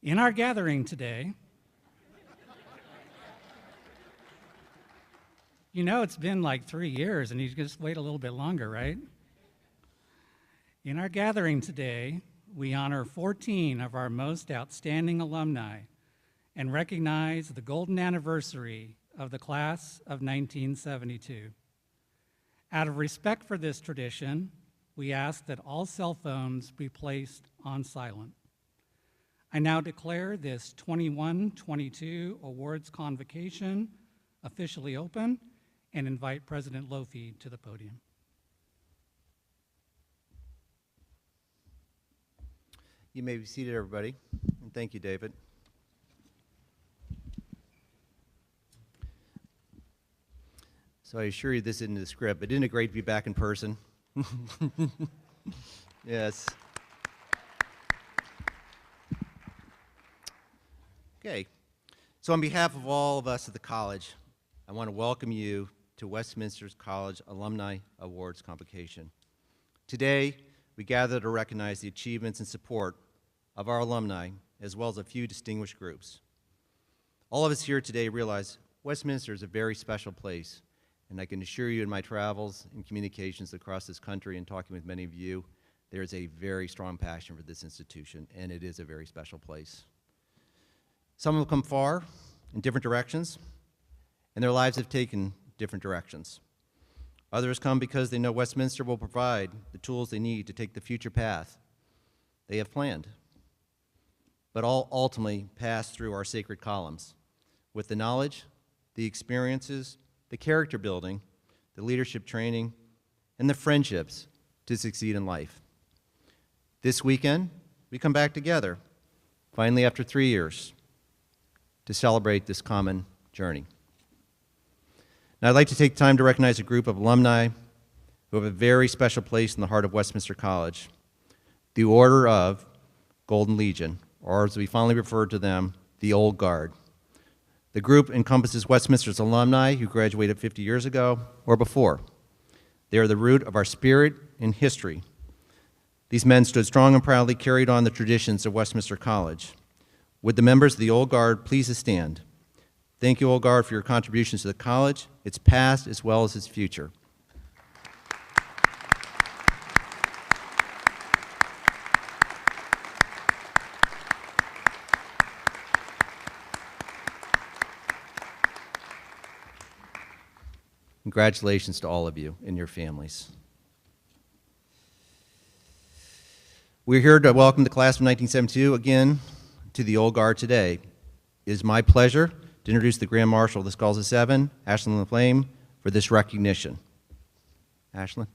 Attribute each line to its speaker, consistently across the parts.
Speaker 1: In our gathering today, you know it's been like 3 years and you just wait a little bit longer, right? In our gathering today, we honor 14 of our most outstanding alumni and recognize the golden anniversary of the class of 1972. Out of respect for this tradition, we ask that all cell phones be placed on silent. I now declare this 21-22 awards convocation officially open and invite President Lofi to the podium.
Speaker 2: You may be seated, everybody, and thank you, David. So I assure you this isn't the script, but isn't it great to be back in person? Yes. Okay, so on behalf of all of us at the college, I want to welcome you to Westminster's College Alumni Awards Convocation. Today, we gather to recognize the achievements and support of our alumni, as well as a few distinguished groups. All of us here today realize Westminster is a very special place, and I can assure you in my travels and communications across this country and talking with many of you, there is a very strong passion for this institution, and it is a very special place. Some have come far in different directions, and their lives have taken different directions. Others come because they know Westminster will provide the tools they need to take the future path they have planned, but all ultimately pass through our sacred columns with the knowledge, the experiences, the character building, the leadership training, and the friendships to succeed in life. This weekend, we come back together, finally after 3 years, to celebrate this common journey. Now, I'd like to take time to recognize a group of alumni who have a very special place in the heart of Westminster College, the Order of Golden Legion, or as we fondly refer to them, the Old Guard. The group encompasses Westminster's alumni who graduated 50 years ago or before. They are the root of our spirit and history. These men stood strong and proudly carried on the traditions of Westminster College. Would the members of the Old Guard please stand? Thank you, Old Guard, for your contributions to the college, its past as well as its future. Congratulations to all of you and your families. We're here to welcome the class of 1972 again to the Old Guard today. It is my pleasure to introduce the Grand Marshal of the Skulls of Seven, Ashlyn LaFlame, for this recognition. Ashlyn.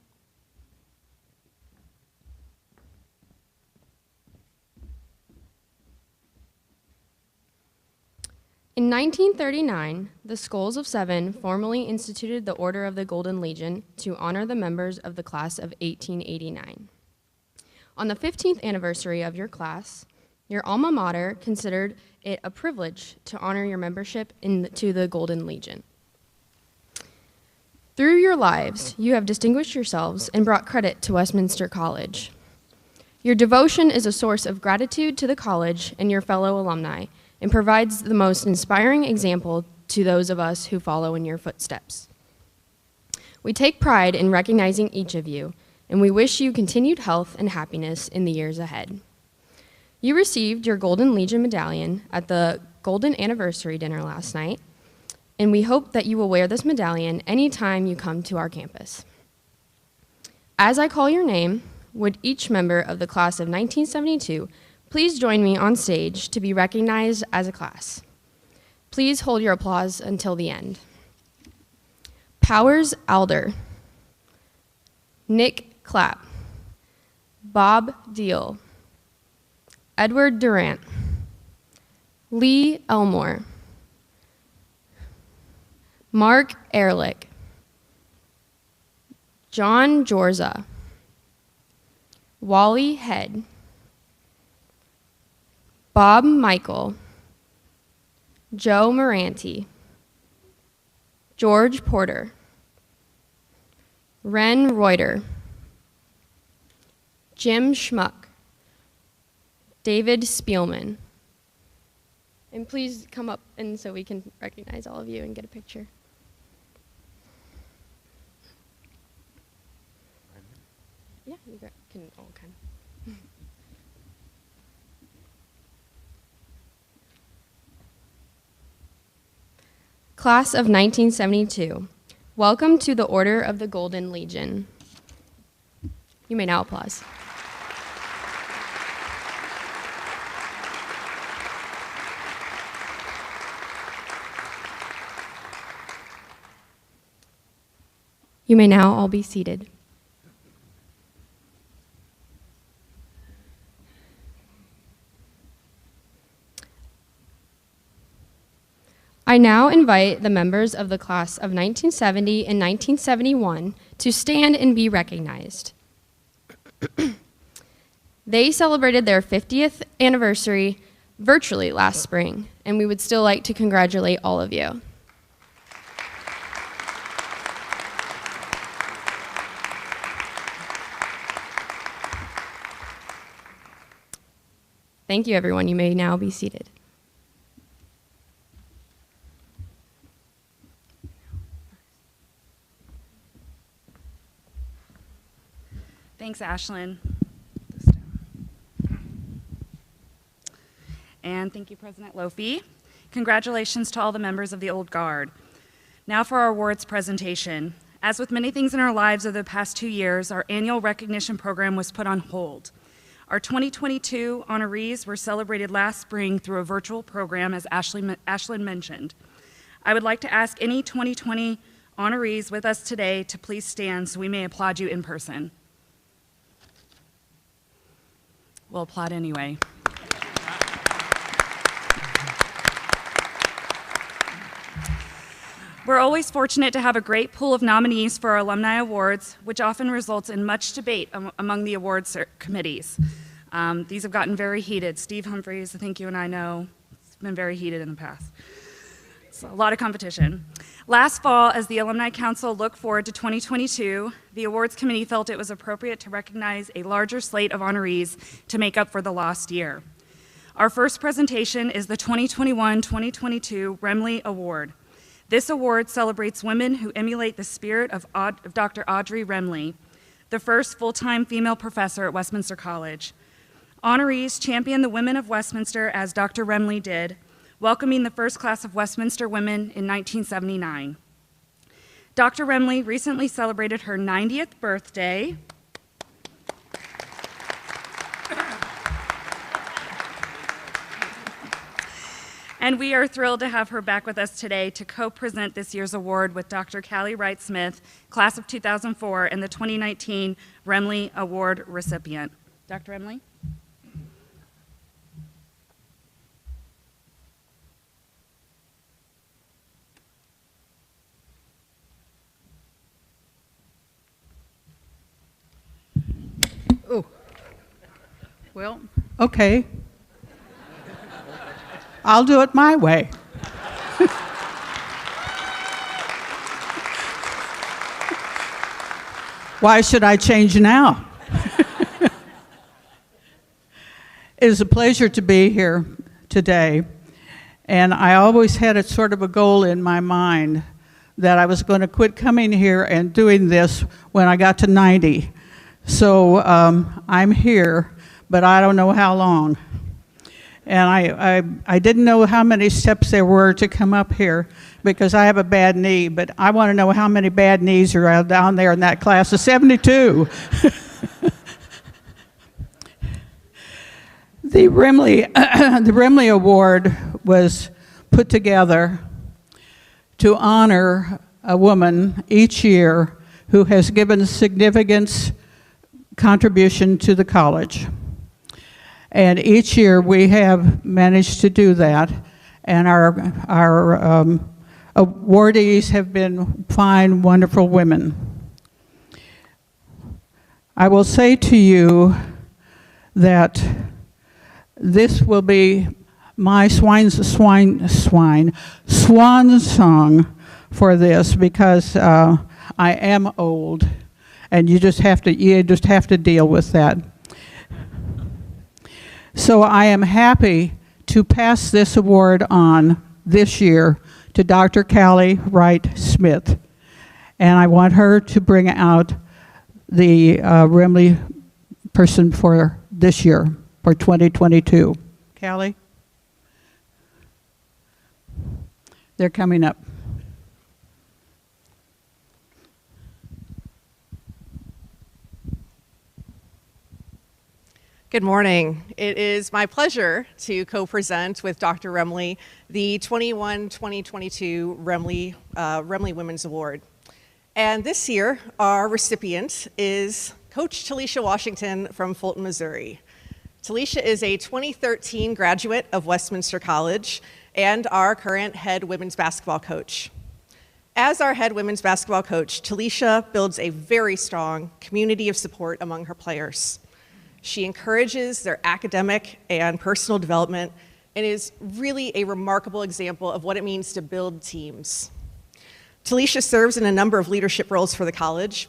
Speaker 3: In 1939, the Skulls of Seven formally instituted the Order of the Golden Legion to honor the members of the class of 1889. On the 15th anniversary of your class, your alma mater considered it a privilege to honor your membership to the Golden Legion. Through your lives, you have distinguished yourselves and brought credit to Westminster College. Your devotion is a source of gratitude to the college and your fellow alumni, and provides the most inspiring example to those of us who follow in your footsteps. We take pride in recognizing each of you, and we wish you continued health and happiness in the years ahead. You received your Golden Legion medallion at the Golden Anniversary Dinner last night, and we hope that you will wear this medallion anytime you come to our campus. As I call your name, would each member of the class of 1972 please join me on stage to be recognized as a class. Please hold your applause until the end. Powers Alder, Nick Clapp, Bob Deal, Edward Durant, Lee Elmore, Mark Ehrlich, John Jorza, Wally Head, Bob Michael, Joe Moranti, George Porter, Ren Reuter, Jim Schmuck, David Spielman. And please come up and so we can recognize all of you and get a picture. Yeah, you can all kind of. Class of 1972, welcome to the Order of the Golden Legion. You may now applause. You may now all be seated. I now invite the members of the class of 1970 and 1971 to stand and be recognized. They celebrated their 50th anniversary virtually last spring, and we would still like to congratulate all of you. Thank you, everyone. You may now be seated.
Speaker 4: Thanks, Ashlyn. And thank you, President Lofi. Congratulations to all the members of the Old Guard. Now for our awards presentation. As with many things in our lives over the past 2 years, our annual recognition program was put on hold. Our 2022 honorees were celebrated last spring through a virtual program, as Ashlyn mentioned. I would like to ask any 2020 honorees with us today to please stand so we may applaud you in person. We'll applaud anyway. We're always fortunate to have a great pool of nominees for our Alumni Awards, which often results in much debate among the awards committees. These have gotten very heated. Steve Humphreys, I think you and I know, it's been very heated in the past. It's a lot of competition. Last fall, as the Alumni Council looked forward to 2022, the awards committee felt it was appropriate to recognize a larger slate of honorees to make up for the lost year. Our first presentation is the 2021-2022 Remley Award. This award celebrates women who emulate the spirit of Dr. Audrey Remley, the first full-time female professor at Westminster College. Honorees champion the women of Westminster as Dr. Remley did, welcoming the first class of Westminster women in 1979. Dr. Remley recently celebrated her 90th birthday. And we are thrilled to have her back with us today to co-present this year's award with Dr. Callie Wright-Smith, class of 2004, and the 2019 Remley Award recipient. Dr. Remley?
Speaker 5: Oh, well, okay. I'll do it my way. Why should I change now? It is a pleasure to be here today, and I always had a sort of a goal in my mind that I was going to quit coming here and doing this when I got to 90. So I'm here, but I don't know how long. And I didn't know how many steps there were to come up here because I have a bad knee, but I want to know how many bad knees are out down there in that class of 72. The Remley Award was put together to honor a woman each year who has given significant contribution to the college. And each year we have managed to do that, and our awardees have been fine, wonderful women. I will say to you that this will be my swan song for this, because I am old, and you just have to deal with that. So I am happy to pass this award on this year to Dr. Callie Wright-Smith, and I want her to bring out the Remley person for this year, for 2022. Callie? They're coming up.
Speaker 6: Good morning. It is my pleasure to co-present with Dr. Remley the 2021-2022 Remley Women's Award. And this year, our recipient is Coach Talisha Washington from Fulton, Missouri. Talisha is a 2013 graduate of Westminster College and our current head women's basketball coach. As our head women's basketball coach, Talisha builds a very strong community of support among her players. She encourages their academic and personal development and is really a remarkable example of what it means to build teams. Talisha serves in a number of leadership roles for the college.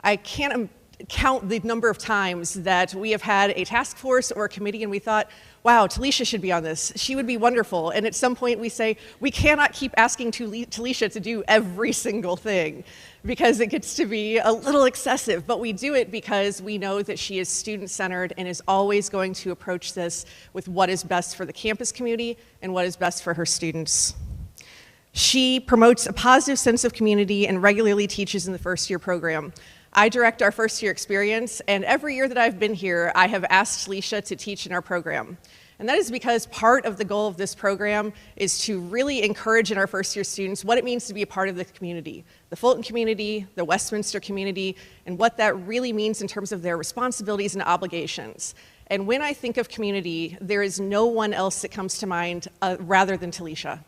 Speaker 6: I can't count the number of times that we have had a task force or a committee and we thought, wow, Talisha should be on this. She would be wonderful. And at some point we say, we cannot keep asking Talisha to do every single thing because it gets to be a little excessive, but we do it because we know that she is student-centered and is always going to approach this with what is best for the campus community and what is best for her students. She promotes a positive sense of community and regularly teaches in the first-year program. I direct our first-year experience, and every year that I've been here, I have asked Talisha to teach in our program. And that is because part of the goal of this program is to really encourage in our first-year students what it means to be a part of the community, the Fulton community, the Westminster community, and what that really means in terms of their responsibilities and obligations. And when I think of community, there is no one else that comes to mind rather than Talisha.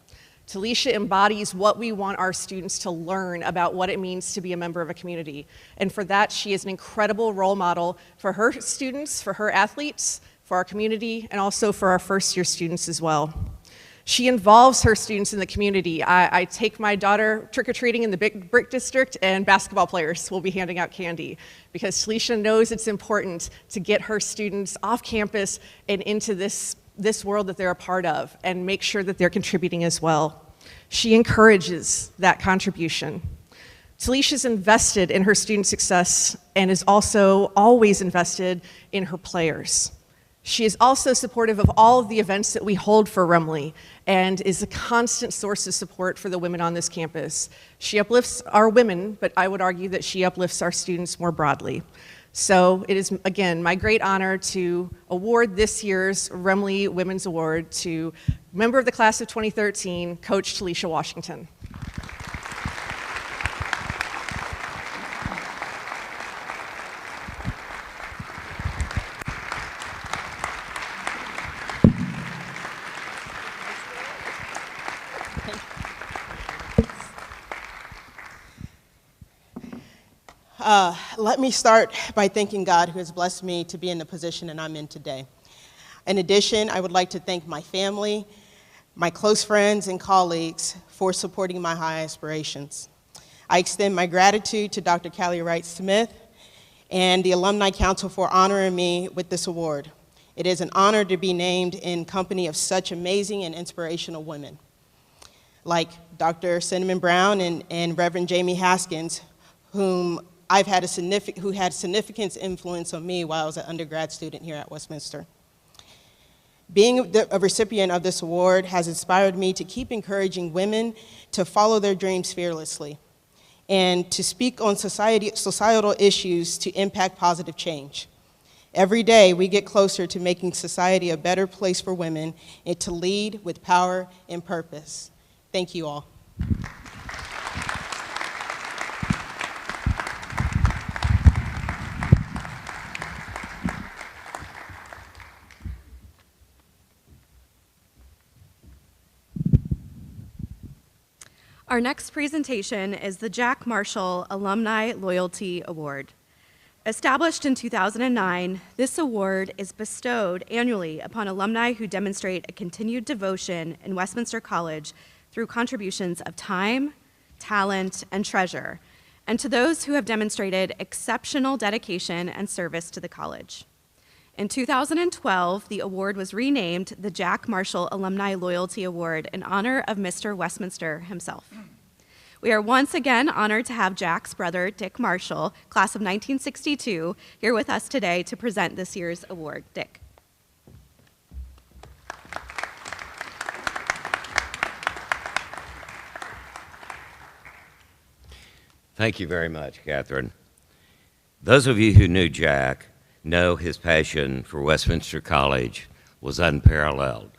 Speaker 6: Talisha embodies what we want our students to learn about what it means to be a member of a community. And for that, she is an incredible role model for her students, for her athletes, for our community, and also for our first-year students as well. She involves her students in the community. I take my daughter trick-or-treating in the Big Brick District, and basketball players will be handing out candy because Talisha knows it's important to get her students off campus and into this world that they're a part of and make sure that they're contributing as well. She encourages that contribution. Talisha's invested in her student success and is also always invested in her players. She is also supportive of all of the events that we hold for Remley and is a constant source of support for the women on this campus. She uplifts our women, but I would argue that she uplifts our students more broadly. So it is, again, my great honor to award this year's Remley Women's Award to member of the class of 2013, Coach Talisha Washington.
Speaker 7: Let me start by thanking God who has blessed me to be in the position that I'm in today. In addition, I would like to thank my family, my close friends and colleagues for supporting my high aspirations. I extend my gratitude to Dr. Callie Wright-Smith and the Alumni Council for honoring me with this award. It is an honor to be named in company of such amazing and inspirational women, like Dr. Cinnamon Brown and Reverend Jamie Haskins, who had significant influence on me while I was an undergrad student here at Westminster. Being a recipient of this award has inspired me to keep encouraging women to follow their dreams fearlessly and to speak on societal issues to impact positive change. Every day, we get closer to making society a better place for women and to lead with power and purpose. Thank you all.
Speaker 8: Our next presentation is the Jack Marshall Alumni Loyalty Award. Established in 2009, this award is bestowed annually upon alumni who demonstrate a continued devotion in Westminster College through contributions of time, talent, and treasure, and to those who have demonstrated exceptional dedication and service to the college. In 2012, the award was renamed the Jack Marshall Alumni Loyalty Award in honor of Mr. Westminster himself. We are once again honored to have Jack's brother, Dick Marshall, class of 1962, here with us today to present this year's award. Dick.
Speaker 9: Thank you very much, Catherine. Those of you who knew Jack know his passion for Westminster College was unparalleled.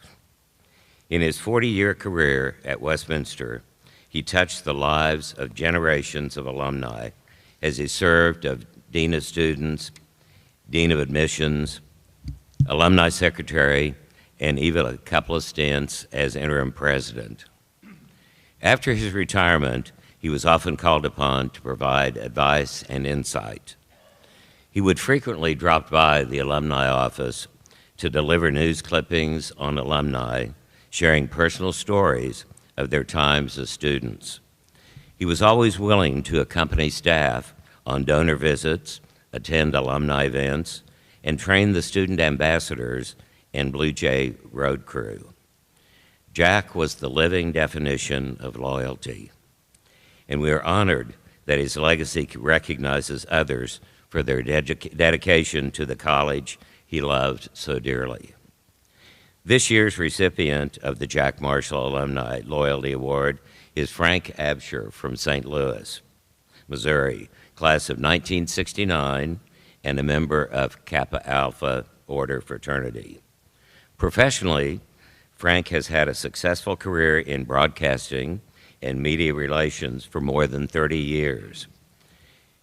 Speaker 9: In his 40-year career at Westminster, he touched the lives of generations of alumni as he served as Dean of Students, Dean of Admissions, Alumni Secretary, and even a couple of stints as interim president. After his retirement, he was often called upon to provide advice and insight. He would frequently drop by the alumni office to deliver news clippings on alumni, sharing personal stories of their times as students. He was always willing to accompany staff on donor visits, attend alumni events, and train the student ambassadors and Blue Jay road crew. Jack was the living definition of loyalty, and we are honored that his legacy recognizes others for their dedication to the college he loved so dearly. This year's recipient of the Jack Marshall Alumni Loyalty Award is Frank Absher from St. Louis, Missouri, class of 1969, and a member of Kappa Alpha Order fraternity. Professionally, Frank has had a successful career in broadcasting and media relations for more than 30 years.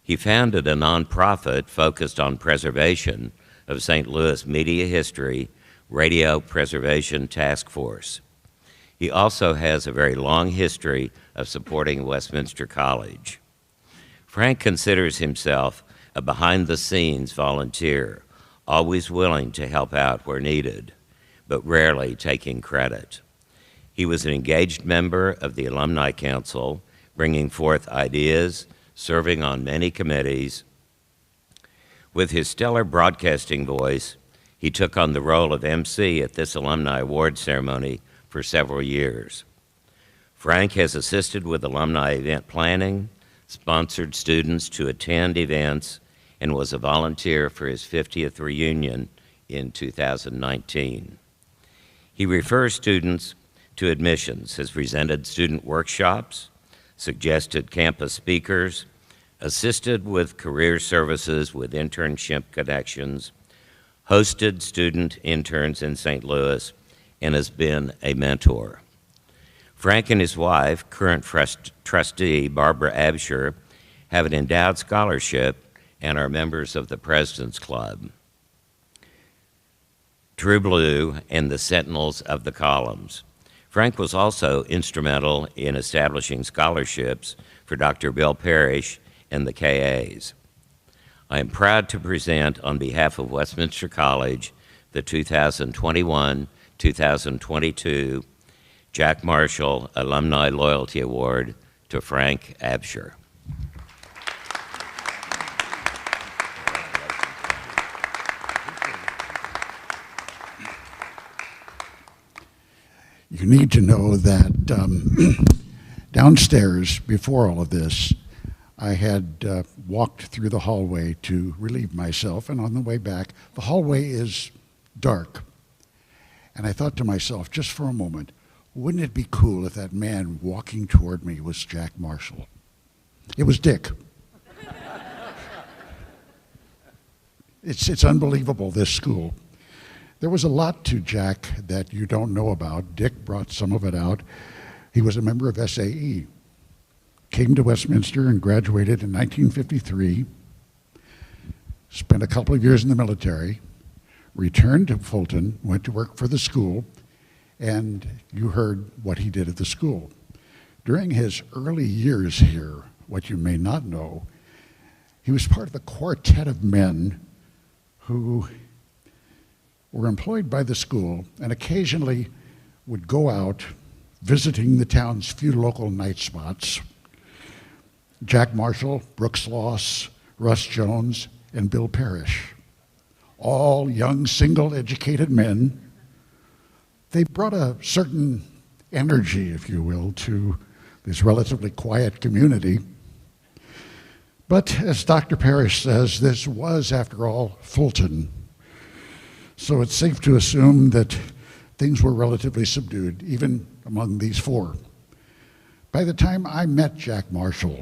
Speaker 9: He founded a nonprofit focused on preservation of St. Louis media history, Radio Preservation Task Force. He also has a very long history of supporting Westminster College. Frank considers himself a behind-the-scenes volunteer, always willing to help out where needed, but rarely taking credit. He was an engaged member of the Alumni Council, bringing forth ideas, serving on many committees. With his stellar broadcasting voice, he took on the role of MC at this Alumni Award ceremony for several years. Frank has assisted with alumni event planning, sponsored students to attend events, and was a volunteer for his 50th reunion in 2019. He refers students to admissions, has presented student workshops, suggested campus speakers, assisted with career services with internship connections, hosted student interns in St. Louis, and has been a mentor. Frank and his wife, current trustee Barbara Absher, have an endowed scholarship and are members of the President's Club, True Blue, and the Sentinels of the Columns. Frank was also instrumental in establishing scholarships for Dr. Bill Parrish and the KAs. I am proud to present on behalf of Westminster College the 2021-2022 Jack Marshall Alumni Loyalty Award to Frank Absher.
Speaker 10: You need to know that downstairs, before all of this, I had walked through the hallway to relieve myself, and on the way back, the hallway is dark. And I thought to myself, just for a moment, wouldn't it be cool if that man walking toward me was Jack Marshall? It was Dick. It's unbelievable, this school. There was a lot to Jack that you don't know about. Dick brought some of it out. He was a member of SAE, came to Westminster and graduated in 1953, spent a couple of years in the military, returned to Fulton, went to work for the school, and you heard what he did at the school. During his early years here, what you may not know, he was part of a quartet of men who were employed by the school and occasionally would go out visiting the town's few local night spots. Jack Marshall, Brooks Loss, Russ Jones, and Bill Parrish, all young, single, educated men. They brought a certain energy, if you will, to this relatively quiet community. But as Dr. Parrish says, this was, after all, Fulton. So it's safe to assume that things were relatively subdued, even among these four. By the time I met Jack Marshall,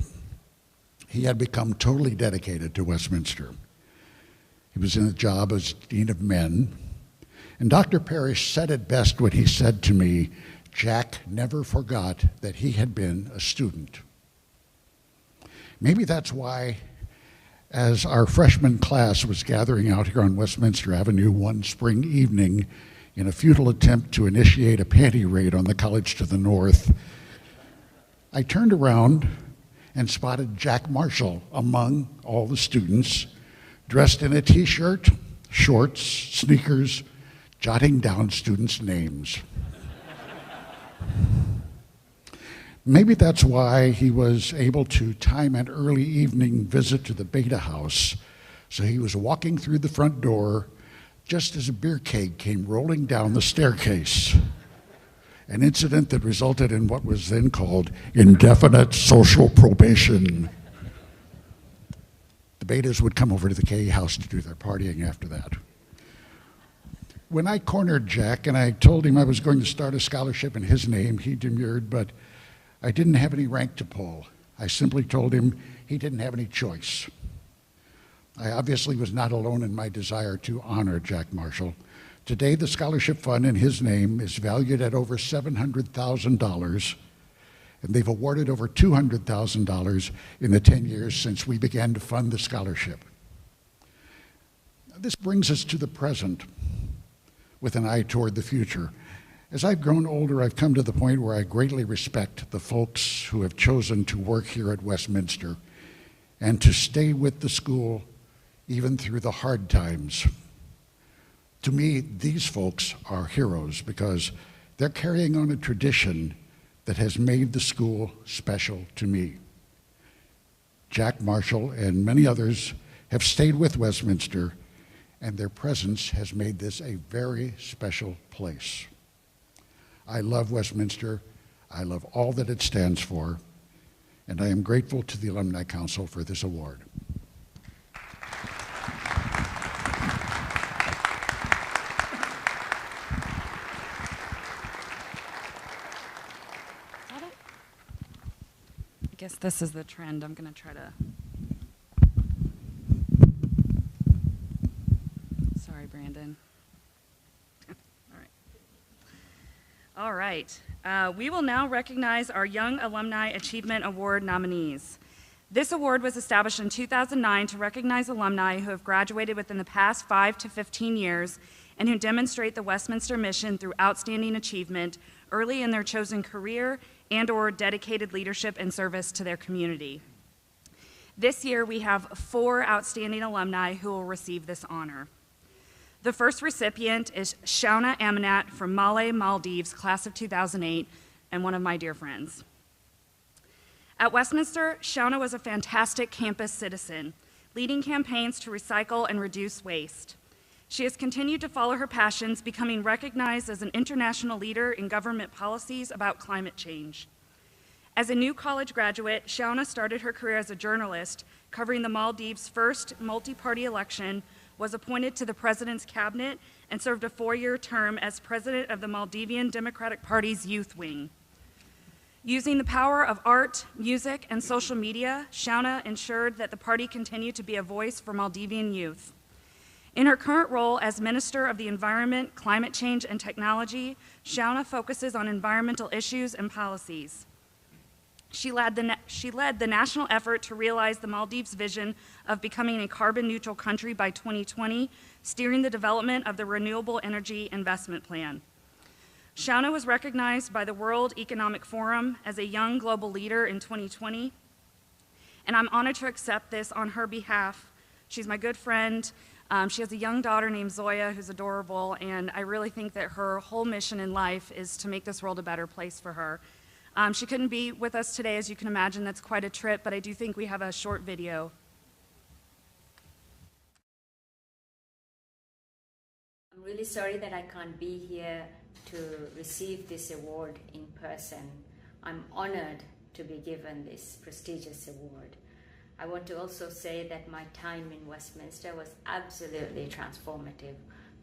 Speaker 10: he had become totally dedicated to Westminster. He was in a job as Dean of Men. And Dr. Parrish said it best when he said to me, Jack never forgot that he had been a student. Maybe that's why, as our freshman class was gathering out here on Westminster Avenue one spring evening in a futile attempt to initiate a panty raid on the college to the north, I turned around and spotted Jack Marshall among all the students, dressed in a t-shirt, shorts, sneakers, jotting down students' names. Maybe that's why he was able to time an early evening visit to the Beta House. So he was walking through the front door just as a beer keg came rolling down the staircase. An incident that resulted in what was then called indefinite social probation. The Betas would come over to the K house to do their partying after that. When I cornered Jack and I told him I was going to start a scholarship in his name, he demurred, but I didn't have any rank to pull. I simply told him he didn't have any choice. I obviously was not alone in my desire to honor Jack Marshall. Today, the scholarship fund in his name is valued at over $700,000, and they've awarded over $200,000 in the 10 years since we began to fund the scholarship. This brings us to the present with an eye toward the future. As I've grown older, I've come to the point where I greatly respect the folks who have chosen to work here at Westminster and to stay with the school even through the hard times. To me, these folks are heroes because They're carrying on a tradition that has made the school special to me. Jack Marshall and many others have stayed with Westminster, and their presence has made this a very special place. I love Westminster. I love all that it stands for, and I am grateful to the Alumni Council for this award.
Speaker 4: I guess this is the trend. I'm going to try to. Sorry, Brandon. All right. We will now recognize our Young Alumni Achievement Award nominees. This award was established in 2009 to recognize alumni who have graduated within the past 5 to 15 years and who demonstrate the Westminster mission through outstanding achievement early in their chosen career and/or dedicated leadership and service to their community. This year, we have 4 outstanding alumni who will receive this honor. The first recipient is Shauna Aminat from Malé, Maldives, class of 2008, and one of my dear friends. At Westminster, Shauna was a fantastic campus citizen, leading campaigns to recycle and reduce waste. She has continued to follow her passions, becoming recognized as an international leader in government policies about climate change. As a new college graduate, Shauna started her career as a journalist, covering the Maldives' first multi-party election, was appointed to the president's cabinet, and served a 4-year term as president of the Maldivian Democratic Party's youth wing. Using the power of art, music, and social media, Shauna ensured that the party continued to be a voice for Maldivian youth. In her current role as Minister of the Environment, Climate Change, and Technology, Shauna focuses on environmental issues and policies. She led the national effort to realize the Maldives' vision of becoming a carbon-neutral country by 2020, steering the development of the Renewable Energy Investment Plan. Shauna was recognized by the World Economic Forum as a young global leader in 2020, and I'm honored to accept this on her behalf. She's my good friend. She has a young daughter named Zoya who's adorable, and I really think that her whole mission in life is to make this world a better place for her. She couldn't be with us today, as you can imagine. That's quite a trip, but I do think we have a short video.
Speaker 11: I'm really sorry that I can't be here to receive this award in person. I'm honored to be given this prestigious award. I want to also say that my time in Westminster was absolutely transformative.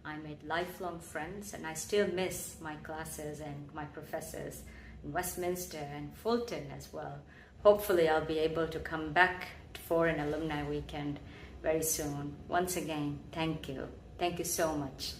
Speaker 11: I made lifelong friends, and I still miss my classes and my professors in Westminster and Fulton as well. Hopefully I'll be able to come back for an Alumni Weekend very soon. Once again, thank you. Thank you so much.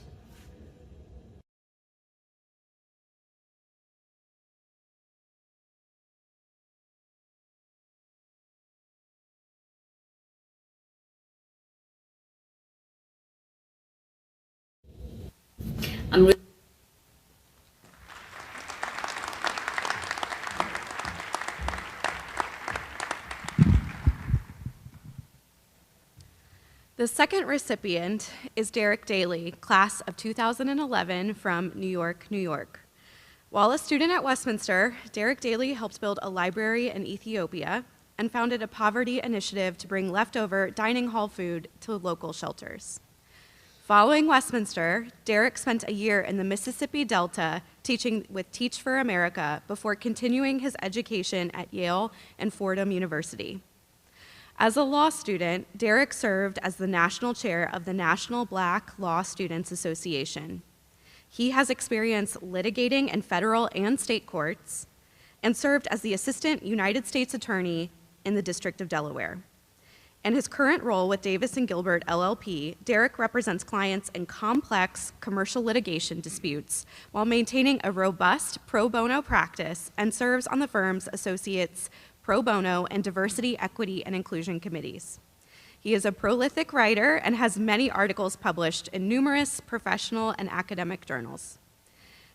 Speaker 8: The second recipient is Derrick Daly, class of 2011 from New York, New York. While a student at Westminster, Derrick Daly helped build a library in Ethiopia and founded a poverty initiative to bring leftover dining hall food to local shelters. Following Westminster, Derrick spent a year in the Mississippi Delta teaching with Teach for America before continuing his education at Yale and Fordham University. As a law student, Derrick served as the national chair of the National Black Law Students Association. He has experience litigating in federal and state courts and served as the Assistant United States Attorney in the District of Delaware. In his current role with Davis & Gilbert LLP, Derrick represents clients in complex commercial litigation disputes while maintaining a robust pro bono practice and serves on the firm's associates pro bono and diversity, equity, and inclusion committees. He is a prolific writer and has many articles published in numerous professional and academic journals.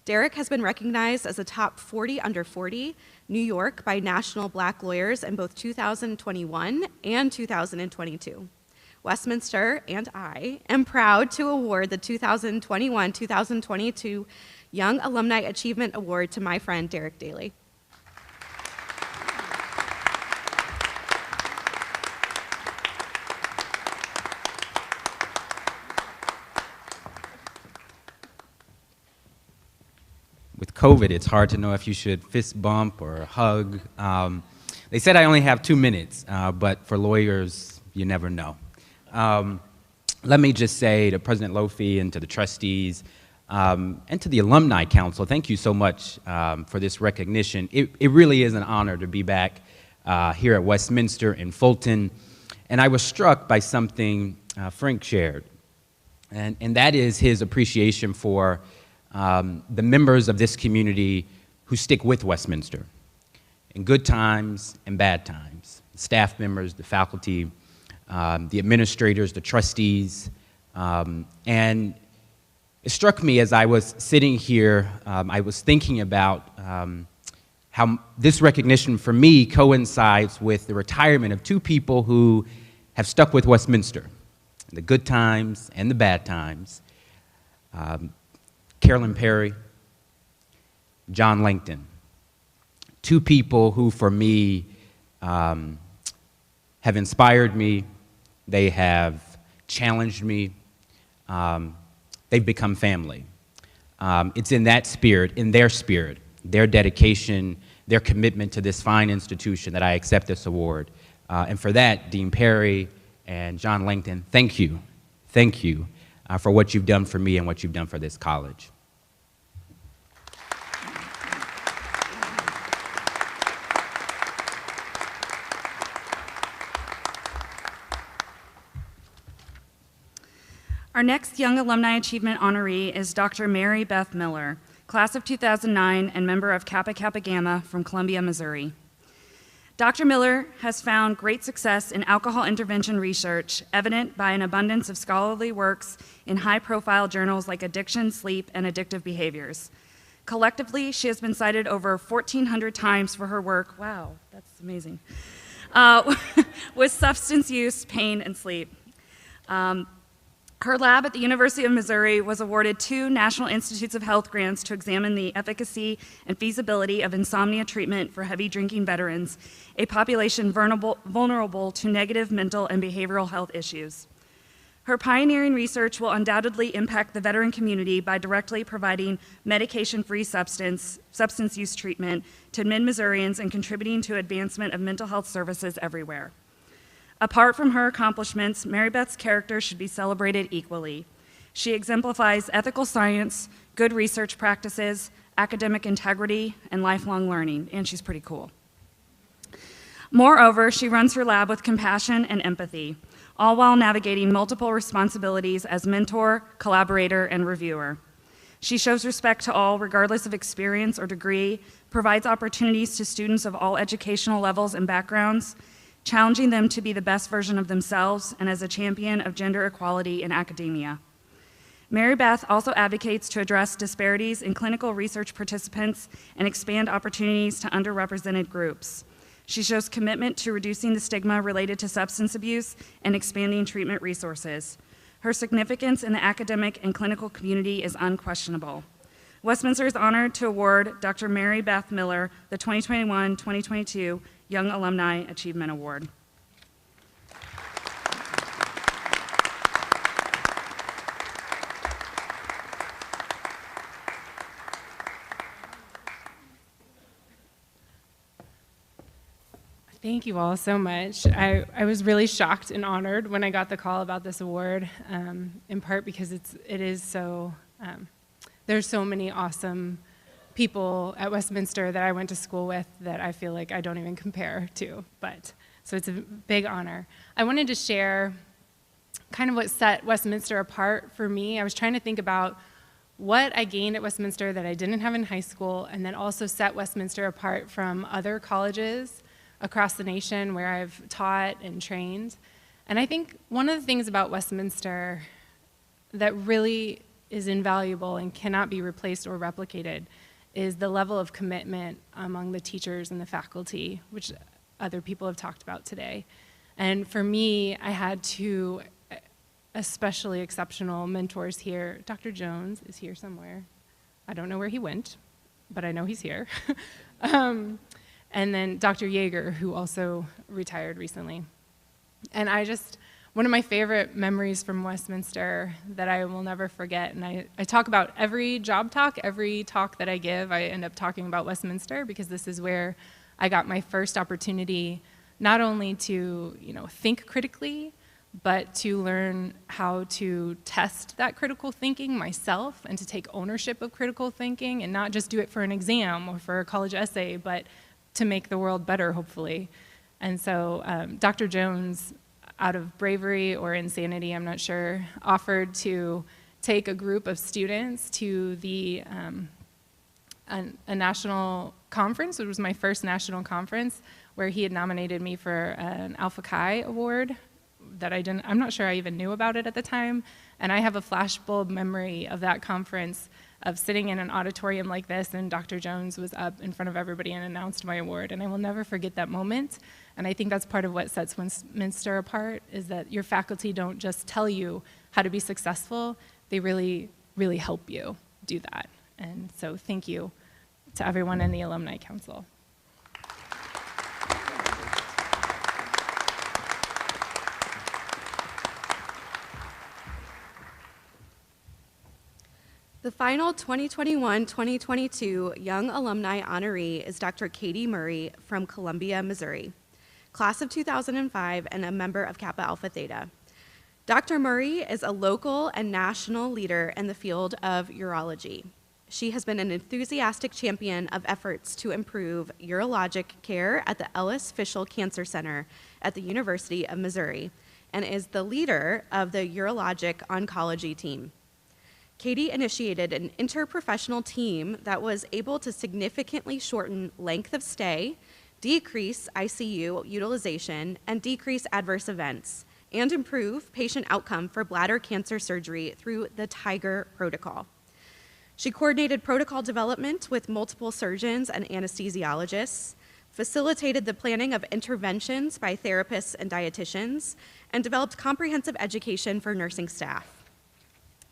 Speaker 8: Derrick has been recognized as a top 40 under 40 New York by National Black Lawyers in both 2021 and 2022. Westminster and I am proud to award the 2021-2022 Young Alumni Achievement Award to my friend Derrick Daly.
Speaker 12: With COVID, it's hard to know if you should fist bump or hug. They said I only have 2 minutes, but for lawyers, you never know. Let me just say to President Lofi and to the trustees and to the Alumni Council, thank you so much for this recognition. It really is an honor to be back here at Westminster in Fulton. And I was struck by something Frank shared, and that is his appreciation for the members of this community who stick with Westminster in good times and bad times, the staff members, the faculty, the administrators, the trustees, and it struck me as I was sitting here, I was thinking about how this recognition for me coincides with the retirement of 2 people who have stuck with Westminster, the good times and the bad times. Carolyn Perry, John Langton, 2 people who, for me, have inspired me. They have challenged me. They've become family. It's in that spirit, their dedication, their commitment to this fine institution that I accept this award. And for that, Dean Perry and John Langton, thank you. Thank you. For what you've done for me and what you've done for this college.
Speaker 4: Our next Young Alumni Achievement honoree is Dr. Mary Beth Miller, class of 2009 and member of Kappa Kappa Gamma from Columbia, Missouri. Dr. Miller has found great success in alcohol intervention research, evident by an abundance of scholarly works in high-profile journals like Addiction, Sleep, and Addictive Behaviors. Collectively, she has been cited over 1,400 times for her work, wow, that's amazing, with substance use, pain, and sleep. Her lab at the University of Missouri was awarded 2 National Institutes of Health grants to examine the efficacy and feasibility of insomnia treatment for heavy drinking veterans, a population vulnerable to negative mental and behavioral health issues. Her pioneering research will undoubtedly impact the veteran community by directly providing medication-free substance use treatment to mid-Missourians and contributing to advancement of mental health services everywhere. Apart from her accomplishments, Mary Beth's character should be celebrated equally. She exemplifies ethical science, good research practices, academic integrity, and lifelong learning, and she's pretty cool. Moreover, she runs her lab with compassion and empathy, all while navigating multiple responsibilities as mentor, collaborator, and reviewer. She shows respect to all, regardless of experience or degree, provides opportunities to students of all educational levels and backgrounds, challenging them to be the best version of themselves, and as a champion of gender equality in academia. Mary Beth also advocates to address disparities in clinical research participants and expand opportunities to underrepresented groups. She shows commitment to reducing the stigma related to substance abuse and expanding treatment resources. Her significance in the academic and clinical community is unquestionable. Westminster is honored to award Dr. Mary Beth Miller the 2021-2022 Young Alumni Achievement Award.
Speaker 13: Thank you all so much. I was really shocked and honored when I got the call about this award, in part because it is so, there's so many awesome people at Westminster that I went to school with that I feel like I don't even compare to, so it's a big honor. I wanted to share kind of what set Westminster apart for me. I was trying to think about what I gained at Westminster that I didn't have in high school, and then also set Westminster apart from other colleges across the nation where I've taught and trained. And I think one of the things about Westminster that really is invaluable and cannot be replaced or replicated is the level of commitment among the teachers and the faculty, which other people have talked about today. And for me, I had 2 especially exceptional mentors here. Dr. Jones is here somewhere. I don't know where he went, but I know he's here. And then Dr. Yeager, who also retired recently. And one of my favorite memories from Westminster that I will never forget, and I talk about every job talk, every talk that I give, I end up talking about Westminster because this is where I got my first opportunity not only to think critically, but to learn how to test that critical thinking myself and to take ownership of critical thinking and not just do it for an exam or for a college essay, but to make the world better, hopefully. And so Dr. Jones, out of bravery or insanity, I'm not sure, offered to take a group of students to a national conference. It was my first national conference where he had nominated me for an Alpha Chi award that I'm not sure I even knew about it at the time. And I have a flashbulb memory of that conference of sitting in an auditorium like this, and Dr. Jones was up in front of everybody and announced my award, and I will never forget that moment. And I think that's part of what sets Westminster apart, is that your faculty don't just tell you how to be successful, they really, really help you do that. And so thank you to everyone in the Alumni Council.
Speaker 8: The final 2021-2022 Young Alumni honoree is Dr. Katie Murray from Columbia, Missouri, class of 2005 and a member of Kappa Alpha Theta. Dr. Murray is a local and national leader in the field of urology. She has been an enthusiastic champion of efforts to improve urologic care at the Ellis Fischel Cancer Center at the University of Missouri and is the leader of the urologic oncology team. Katie initiated an interprofessional team that was able to significantly shorten length of stay, decrease ICU utilization, and decrease adverse events, and improve patient outcome for bladder cancer surgery through the Tiger protocol. She coordinated protocol development with multiple surgeons and anesthesiologists, facilitated the planning of interventions by therapists and dietitians, and developed comprehensive education for nursing staff.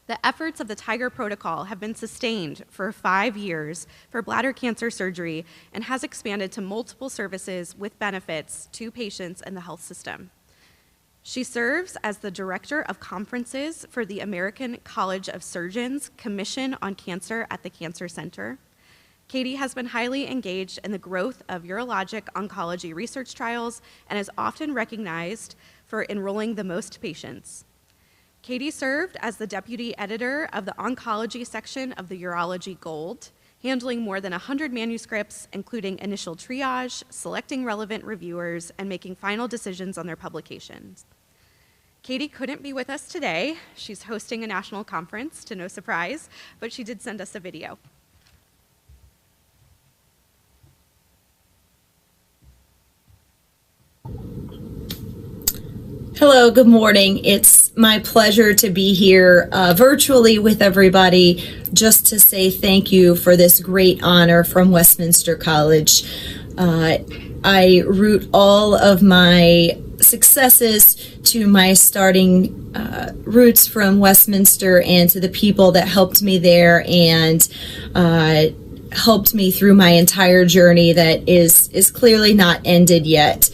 Speaker 8: The efforts of the Tiger protocol have been sustained for 5 years for bladder cancer surgery and has expanded to multiple services with benefits to patients in the health system. She serves as the Director of Conferences for the American College of Surgeons Commission on Cancer at the Cancer Center. Katie has been highly engaged in the growth of urologic oncology research trials and is often recognized for enrolling the most patients. Katie served as the deputy editor of the oncology section of the Urology Gold, handling more than 100 manuscripts, including initial triage, selecting relevant reviewers, and making final decisions on their publications. Katie couldn't be with us today. She's hosting a national conference, to no surprise, but she did send us a video.
Speaker 14: Hello, good morning. It's my pleasure to be here virtually with everybody just to say thank you for this great honor from Westminster College. I root all of my successes to my starting roots from Westminster and to the people that helped me there and helped me through my entire journey that is clearly not ended yet.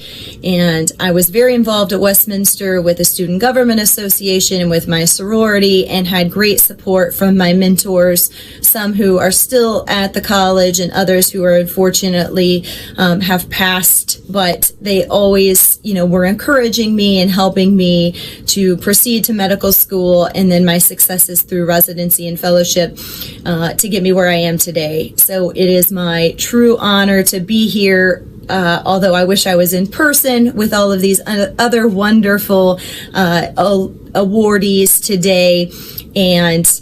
Speaker 14: And I was very involved at Westminster with the Student Government Association and with my sorority and had great support from my mentors, some who are still at the college and others who are unfortunately have passed, but they always, were encouraging me and helping me to proceed to medical school and then my successes through residency and fellowship to get me where I am today. So it is my true honor to be here, although I wish I was in person with all of these other wonderful awardees today. And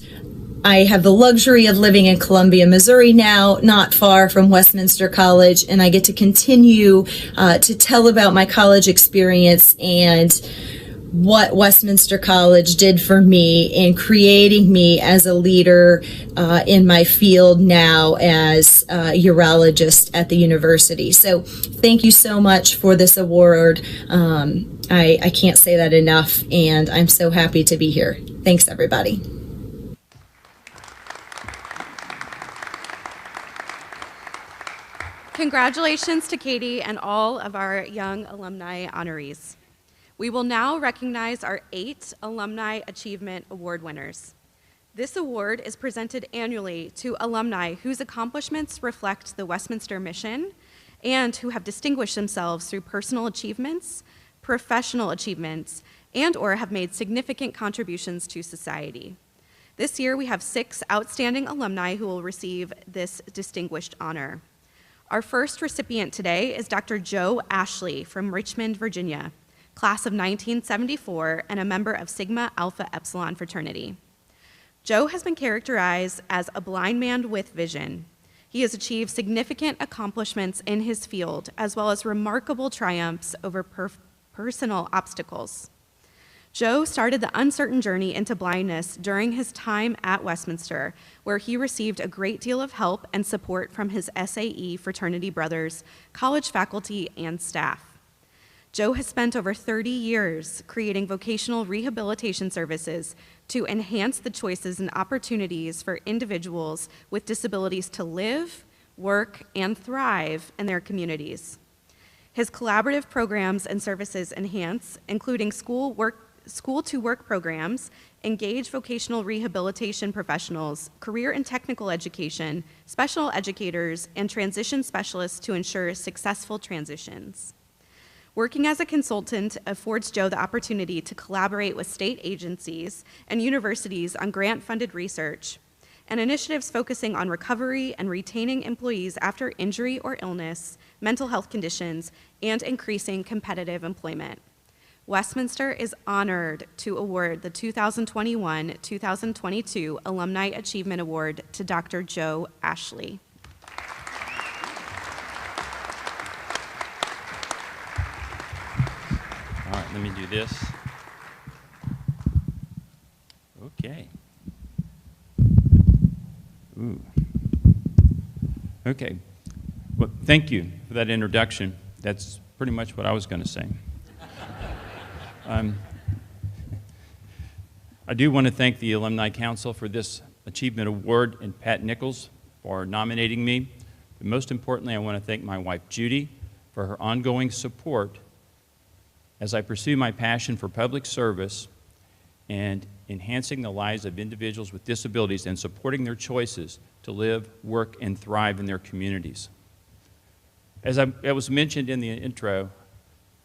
Speaker 14: I have the luxury of living in Columbia, Missouri now, not far from Westminster College, and I get to continue to tell about my college experience and what Westminster College did for me in creating me as a leader in my field now as a urologist at the university. So thank you so much for this award. I can't say that enough, and I'm so happy to be here. Thanks, everybody.
Speaker 8: Congratulations to Katie and all of our Young Alumni honorees. We will now recognize our 8 Alumni Achievement Award winners. This award is presented annually to alumni whose accomplishments reflect the Westminster mission and who have distinguished themselves through personal achievements, professional achievements, and/or have made significant contributions to society. This year, we have 6 outstanding alumni who will receive this distinguished honor. Our first recipient today is Dr. Joe Ashley from Richmond, Virginia, class of 1974 and a member of Sigma Alpha Epsilon fraternity. Joe has been characterized as a blind man with vision. He has achieved significant accomplishments in his field, as well as remarkable triumphs over personal obstacles. Joe started the uncertain journey into blindness during his time at Westminster, where he received a great deal of help and support from his SAE fraternity brothers, college faculty, and staff. Joe has spent over 30 years creating vocational rehabilitation services to enhance the choices and opportunities for individuals with disabilities to live, work, and thrive in their communities. His collaborative programs and services enhance, including school-to-work programs, engage vocational rehabilitation professionals, career and technical education, special educators, and transition specialists to ensure successful transitions. Working as a consultant affords Joe the opportunity to collaborate with state agencies and universities on grant-funded research and initiatives focusing on recovery and retaining employees after injury or illness, mental health conditions, and increasing competitive employment. Westminster is honored to award the 2021-2022 Alumni Achievement Award to Dr. Joe Ashley.
Speaker 15: All right, let me do this. Okay. Ooh. Okay. Well, thank you for that introduction. That's pretty much what I was going to say. I do want to thank the Alumni Council for this Achievement Award and Pat Nichols for nominating me. But most importantly, I want to thank my wife, Judy, for her ongoing support as I pursue my passion for public service and enhancing the lives of individuals with disabilities and supporting their choices to live, work, and thrive in their communities. As it was mentioned in the intro,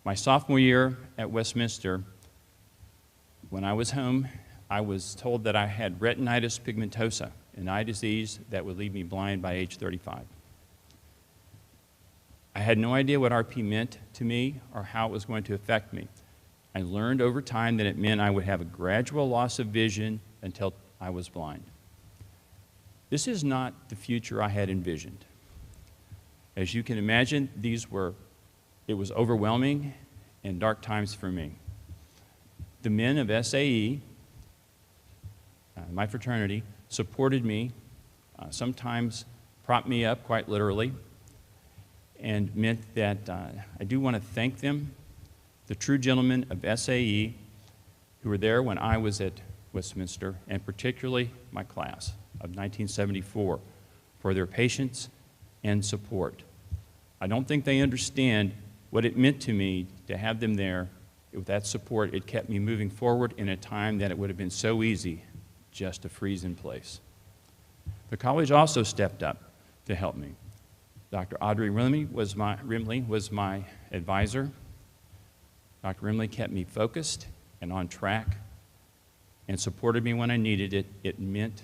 Speaker 15: my sophomore year at Westminster, when I was home, I was told that I had retinitis pigmentosa, an eye disease that would leave me blind by age 35. I had no idea what RP meant to me or how it was going to affect me. I learned over time that it meant I would have a gradual loss of vision until I was blind. This is not the future I had envisioned. As you can imagine, it was overwhelming and dark times for me. The men of SAE, my fraternity, supported me, sometimes propped me up quite literally, and meant that I do want to thank them, the true gentlemen of SAE who were there when I was at Westminster, and particularly my class of 1974, for their patience and support. I don't think they understand what it meant to me to have them there. With that support, it kept me moving forward in a time that it would have been so easy just to freeze in place. The college also stepped up to help me. Dr. Audrey Remley was my advisor. Dr. Remley kept me focused and on track and supported me when I needed it. It meant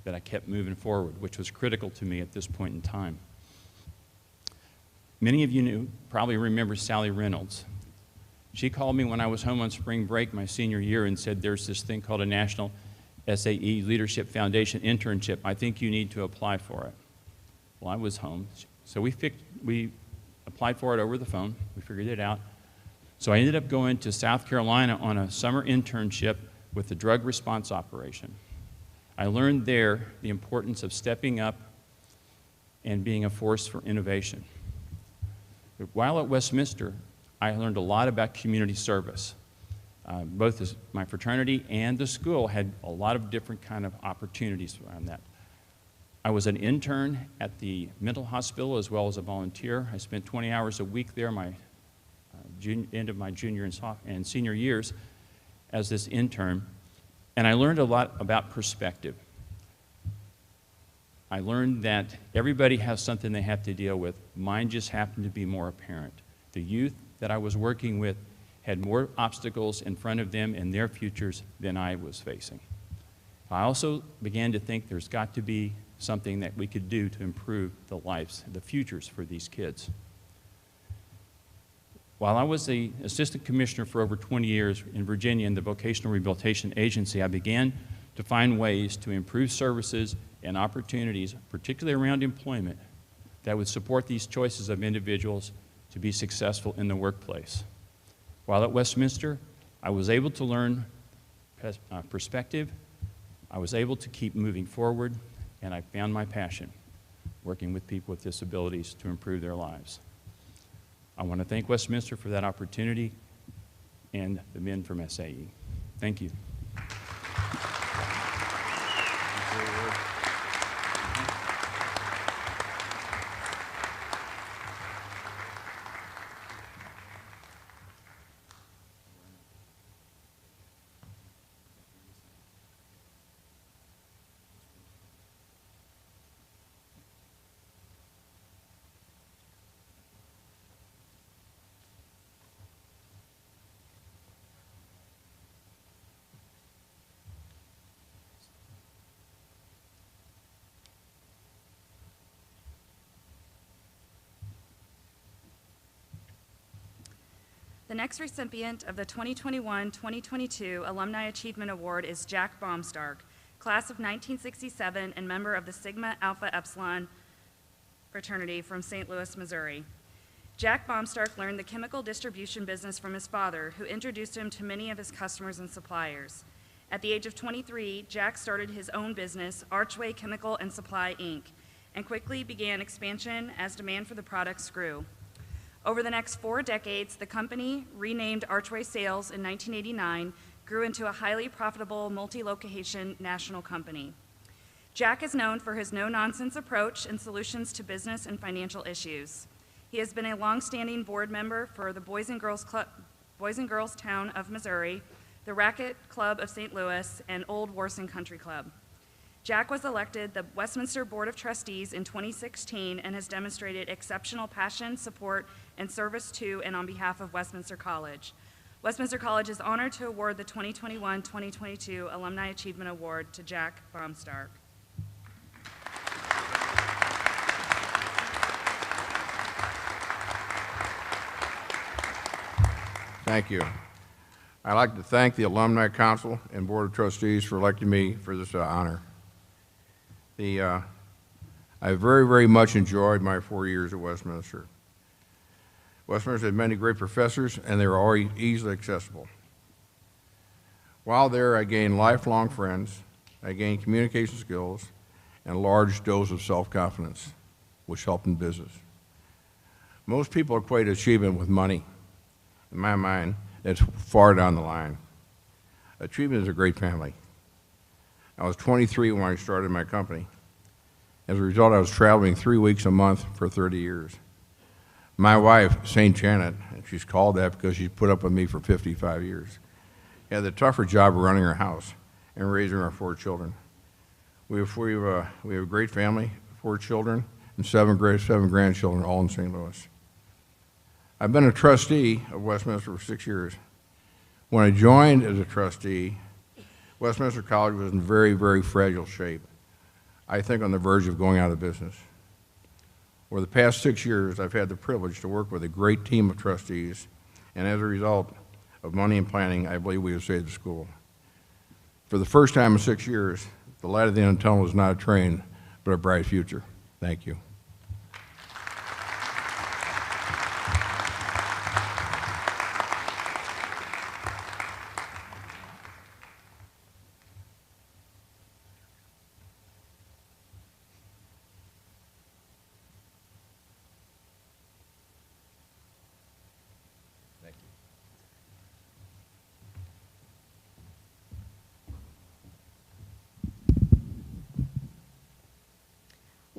Speaker 15: that I kept moving forward, which was critical to me at this point in time. Many of you probably remember Sally Reynolds. She called me when I was home on spring break my senior year and said, there's this thing called a National SAE Leadership Foundation internship. I think you need to apply for it. Well, I was home. So we applied for it over the phone. We figured it out. So I ended up going to South Carolina on a summer internship with the drug response operation. I learned there the importance of stepping up and being a force for innovation. But while at Westminster, I learned a lot about community service. Both my fraternity and the school had a lot of different kind of opportunities around that. I was an intern at the mental hospital as well as a volunteer. I spent 20 hours a week there my end of my junior and senior years as this intern, and I learned a lot about perspective. I learned that everybody has something they have to deal with. Mine just happened to be more apparent. The youth that I was working with had more obstacles in front of them in their futures than I was facing. I also began to think there's got to be something that we could do to improve the lives, the futures for these kids. While I was the assistant commissioner for over 20 years in Virginia in the Vocational Rehabilitation Agency, I began to find ways to improve services and opportunities, particularly around employment, that would support these choices of individuals to be successful in the workplace. While at Westminster, I was able to learn perspective, I was able to keep moving forward, and I found my passion working with people with disabilities to improve their lives. I want to thank Westminster for that opportunity and the men from SAE. Thank you.
Speaker 4: The next recipient of the 2021-2022 Alumni Achievement Award is Jack Bombstark, class of 1967 and member of the Sigma Alpha Epsilon fraternity from St. Louis, Missouri. Jack Bombstark learned the chemical distribution business from his father, who introduced him to many of his customers and suppliers. At the age of 23, Jack started his own business, Archway Chemical and Supply, Inc., and quickly began expansion as demand for the products grew. Over the next 4 decades, the company, renamed Archway Sales in 1989, grew into a highly profitable multi-location national company. Jack is known for his no-nonsense approach and solutions to business and financial issues. He has been a long-standing board member for the Boys and Girls Town of Missouri, the Racquet Club of St. Louis, and Old Warson Country Club. Jack was elected the Westminster Board of Trustees in 2016 and has demonstrated exceptional passion, support, and service to and on behalf of Westminster College. Westminster College is honored to award the 2021-2022 Alumni Achievement Award to Jack Bombstark.
Speaker 16: Thank you. I'd like to thank the Alumni Council and Board of Trustees for electing me for this honor. I very, very much enjoyed my 4 years at Westminster. Westminster had many great professors, and they were all easily accessible. While there, I gained lifelong friends, I gained communication skills, and a large dose of self-confidence, which helped in business. Most people equate achievement with money. In my mind, it's far down the line. Achievement is a great family. I was 23 when I started my company. As a result, I was traveling 3 weeks a month for 30 years. My wife, St. Janet, and she's called that because she's put up with me for 55 years, had the tougher job of running her house and raising our 4 children. We have a great family, 4 children, and 7 grandchildren, all in St. Louis. I've been a trustee of Westminster for 6 years. When I joined as a trustee, Westminster College was in very, very fragile shape. I think on the verge of going out of business. Over the past 6 years, I've had the privilege to work with a great team of trustees, and as a result of money and planning, I believe we have saved the school. For the first time in 6 years, the light at the end of the tunnel is not a train, but a bright future. Thank you.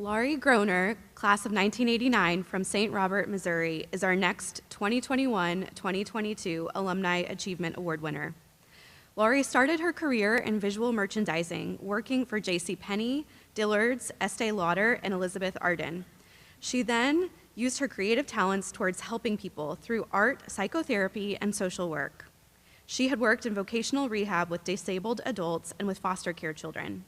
Speaker 8: Laurie Groner, class of 1989 from St. Robert, Missouri, is our next 2021-2022 Alumni Achievement Award winner. Laurie started her career in visual merchandising, working for JCPenney, Dillard's, Estee Lauder, and Elizabeth Arden. She then used her creative talents towards helping people through art, psychotherapy, and social work. She had worked in vocational rehab with disabled adults and with foster care children.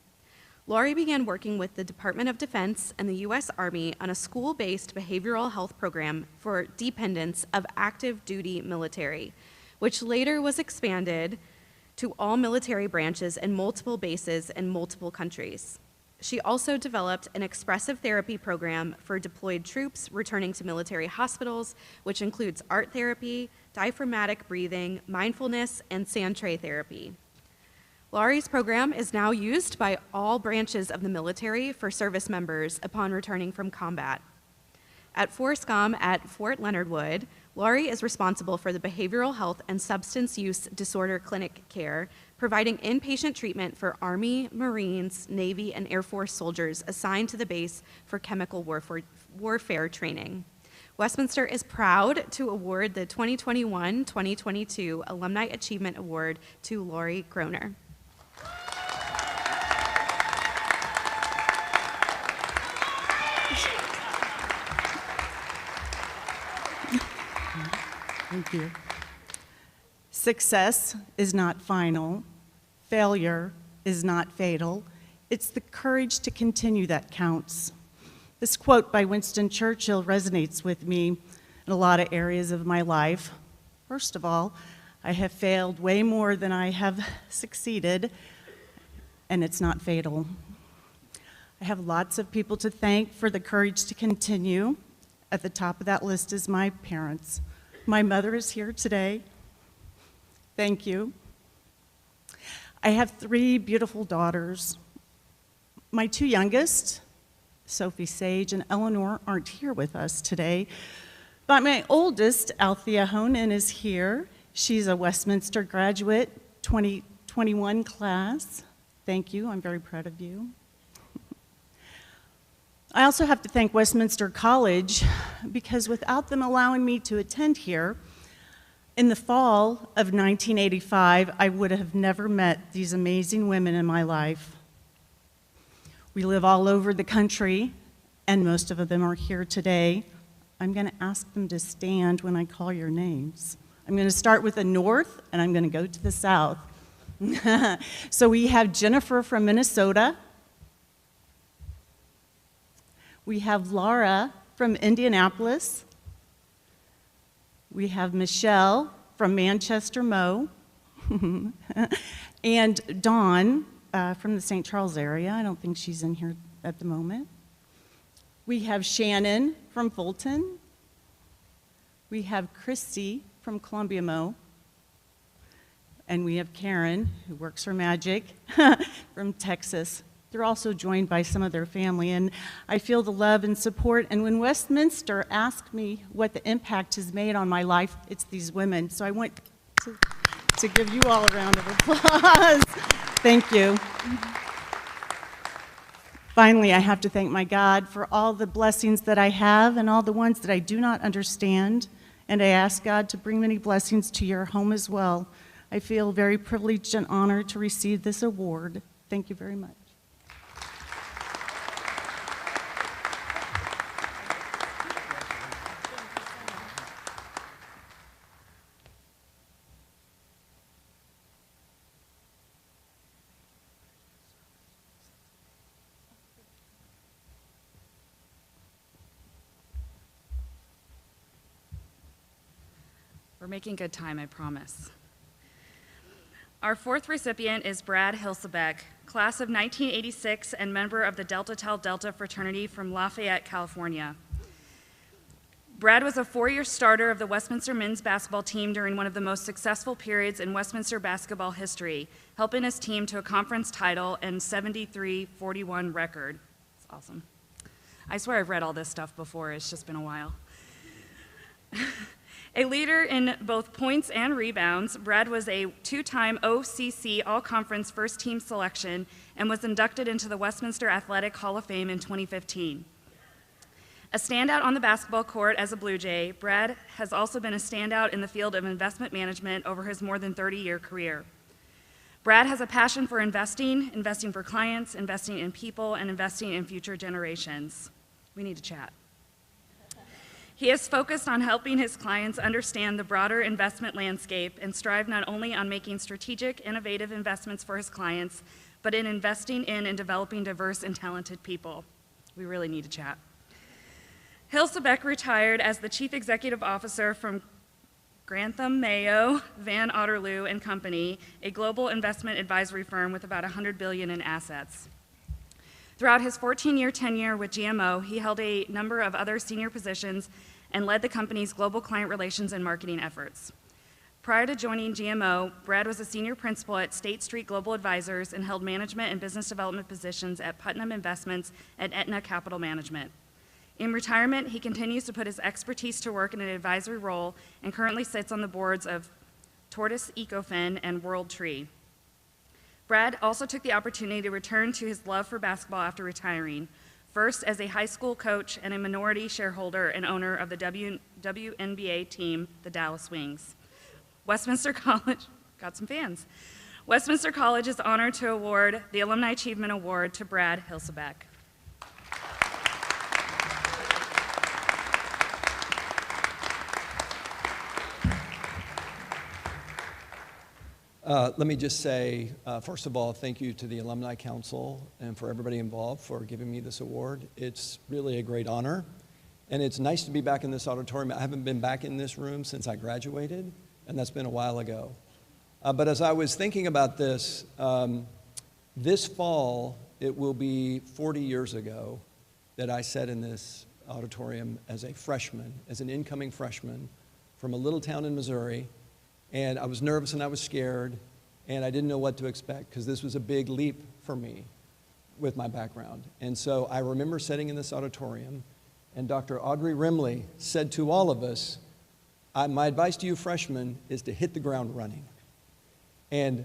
Speaker 8: Laurie began working with the Department of Defense and the U.S. Army on a school-based behavioral health program for dependents of active duty military, which later was expanded to all military branches and multiple bases in multiple countries. She also developed an expressive therapy program for deployed troops returning to military hospitals, which includes art therapy, diaphragmatic breathing, mindfulness, and sand tray therapy. Laurie's program is now used by all branches of the military for service members upon returning from combat. At FORSCOM at Fort Leonard Wood, Laurie is responsible for the behavioral health and substance use disorder clinic care, providing inpatient treatment for Army, Marines, Navy, and Air Force soldiers assigned to the base for chemical warfare training. Westminster is proud to award the 2021-2022 Alumni Achievement Award to Laurie Groner.
Speaker 17: Thank you. Success is not final. Failure is not fatal. It's the courage to continue that counts. This quote by Winston Churchill resonates with me in a lot of areas of my life. First of all, I have failed way more than I have succeeded, and it's not fatal. I have lots of people to thank for the courage to continue. At the top of that list is my parents. My mother is here today. Thank you. I have 3 beautiful daughters. My 2 youngest, Sophie Sage and Eleanor, aren't here with us today, but my oldest, Althea Honan, is here. She's a Westminster graduate, 2021 class. Thank you, I'm very proud of you. I also have to thank Westminster College because without them allowing me to attend here, in the fall of 1985, I would have never met these amazing women in my life. We live all over the country, and most of them are here today. I'm going to ask them to stand when I call your names. I'm going to start with the north, and I'm going to go to the south. So we have Jennifer from Minnesota. We have Laura from Indianapolis. We have Michelle from Manchester, Mo. And Dawn from the St. Charles area. I don't think she's in here at the moment. We have Shannon from Fulton. We have Christy from Columbia, Mo. And we have Karen, who works for Magic, from Texas. They're also joined by some of their family, and I feel the love and support. And when Westminster asked me what the impact has made on my life, it's these women. So I want to give you all a round of applause. Thank you. Finally, I have to thank my God for all the blessings that I have and all the ones that I do not understand. And I ask God to bring many blessings to your home as well. I feel very privileged and honored to receive this award. Thank you very much.
Speaker 4: We're making good time, I promise. Our 4th recipient is Brad Hilsebeck, class of 1986 and member of the Delta Tau Delta fraternity from Lafayette, California. Brad was a 4-year starter of the Westminster men's basketball team during one of the most successful periods in Westminster basketball history, helping his team to a conference title and 73-41 record. It's awesome. I swear I've read all this stuff before, it's just been a while. A leader in both points and rebounds, Brad was a two-time OCC All-Conference First-Team selection and was inducted into the Westminster Athletic Hall of Fame in 2015. A standout on the basketball court as a Blue Jay, Brad has also been a standout in the field of investment management over his more than 30-year career. Brad has a passion for investing for clients, investing in people, and investing in future generations. We need to chat. He is focused on helping his clients understand the broader investment landscape and strive not only on making strategic, innovative investments for his clients, but in investing in and developing diverse and talented people. We really need to chat. Hilsebeck retired as the Chief Executive Officer from Grantham, Mayo, Van Otterloo and Company, a global investment advisory firm with about $100 billion in assets. Throughout his 14-year tenure with GMO, he held a number of other senior positions and led the company's global client relations and marketing efforts. Prior to joining GMO, Brad was a senior principal at State Street Global Advisors and held management and business development positions at Putnam Investments and Aetna Capital Management. In retirement, he continues to put his expertise to work in an advisory role and currently sits on the boards of Tortoise Ecofin and World Tree. Brad also took the opportunity to return to his love for basketball after retiring, first as a high school coach and a minority shareholder and owner of the WNBA team, the Dallas Wings. Westminster College, got some fans. Westminster College is honored to award the Alumni Achievement Award to Brad Hilsebeck.
Speaker 18: Let me just say, first of all, thank you to the Alumni Council and for everybody involved for giving me this award. It's really a great honor, and it's nice to be back in this auditorium. I haven't been back in this room since I graduated, and that's been a while ago. But as I was thinking about this, this fall, it will be 40 years ago that I sat in this auditorium as a freshman, as an incoming freshman from a little town in Missouri. And I was nervous and I was scared, and I didn't know what to expect because this was a big leap for me with my background. And so I remember sitting in this auditorium, and Dr. Audrey Remley said to all of us, my advice to you freshmen is to hit the ground running. And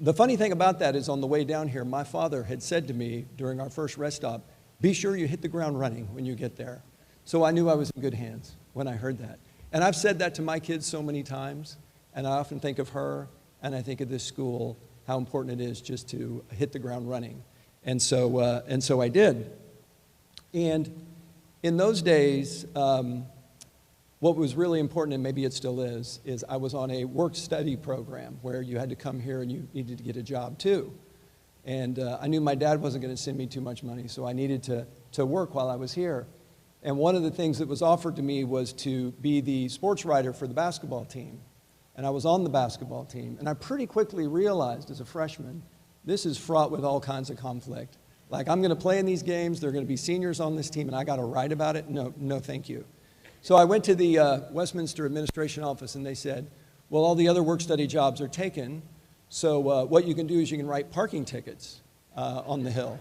Speaker 18: the funny thing about that is on the way down here, my father had said to me during our first rest stop, be sure you hit the ground running when you get there. So I knew I was in good hands when I heard that. And I've said that to my kids so many times. And I often think of her, and I think of this school, how important it is just to hit the ground running. And so I did. And in those days, what was really important, and maybe it still is I was on a work-study program where you had to come here and you needed to get a job too. And I knew my dad wasn't going to send me too much money, so I needed to work while I was here. And one of the things that was offered to me was to be the sports writer for the basketball team. And I was on the basketball team, and I pretty quickly realized as a freshman, this is fraught with all kinds of conflict. Like, I'm going to play in these games, there are going to be seniors on this team, and I got to write about it? No, thank you. So I went to the Westminster administration office, and they said, well, all the other work-study jobs are taken, so what you can do is you can write parking tickets on the Hill.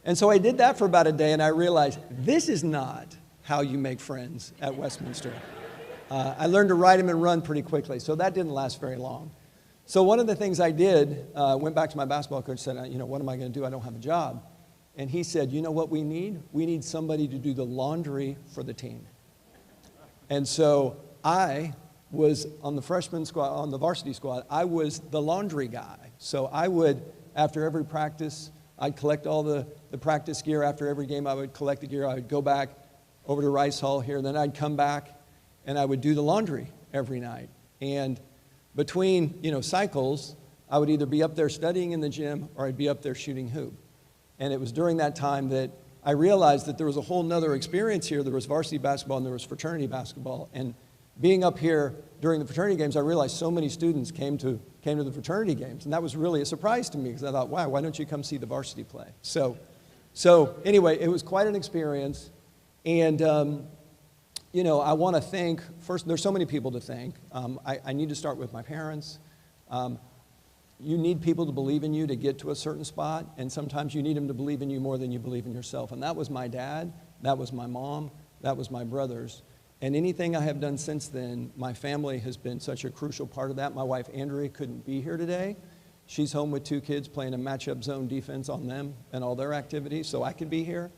Speaker 18: And so I did that for about a day, and I realized this is not how you make friends at Westminster. I learned to ride him and run pretty quickly, so that didn't last very long. So one of the things I did, went back to my basketball coach and said, what am I going to do? I don't have a job. And he said, you know what we need? We need somebody to do the laundry for the team. And so I was on the freshman squad, on the varsity squad, I was the laundry guy. So I would, after every practice, I'd collect all the practice gear. After every game, I would collect the gear. I would go back over to Rice Hall here. Then I'd come back, and I would do the laundry every night. And between, cycles, I would either be up there studying in the gym or I'd be up there shooting hoop. And it was during that time that I realized that there was a whole nother experience here. There was varsity basketball and there was fraternity basketball. And being up here during the fraternity games, I realized so many students came to the fraternity games. And that was really a surprise to me because I thought, wow, why don't you come see the varsity play? So anyway, it was quite an experience. And I want to thank, first, there's so many people to thank. I need to start with my parents. You need people to believe in you to get to a certain spot, and sometimes you need them to believe in you more than you believe in yourself. And that was my dad, that was my mom, that was my brothers. And anything I have done since then, my family has been such a crucial part of that. My wife, Andrea, couldn't be here today. She's home with 2 kids playing a matchup zone defense on them and all their activities, so I could be here.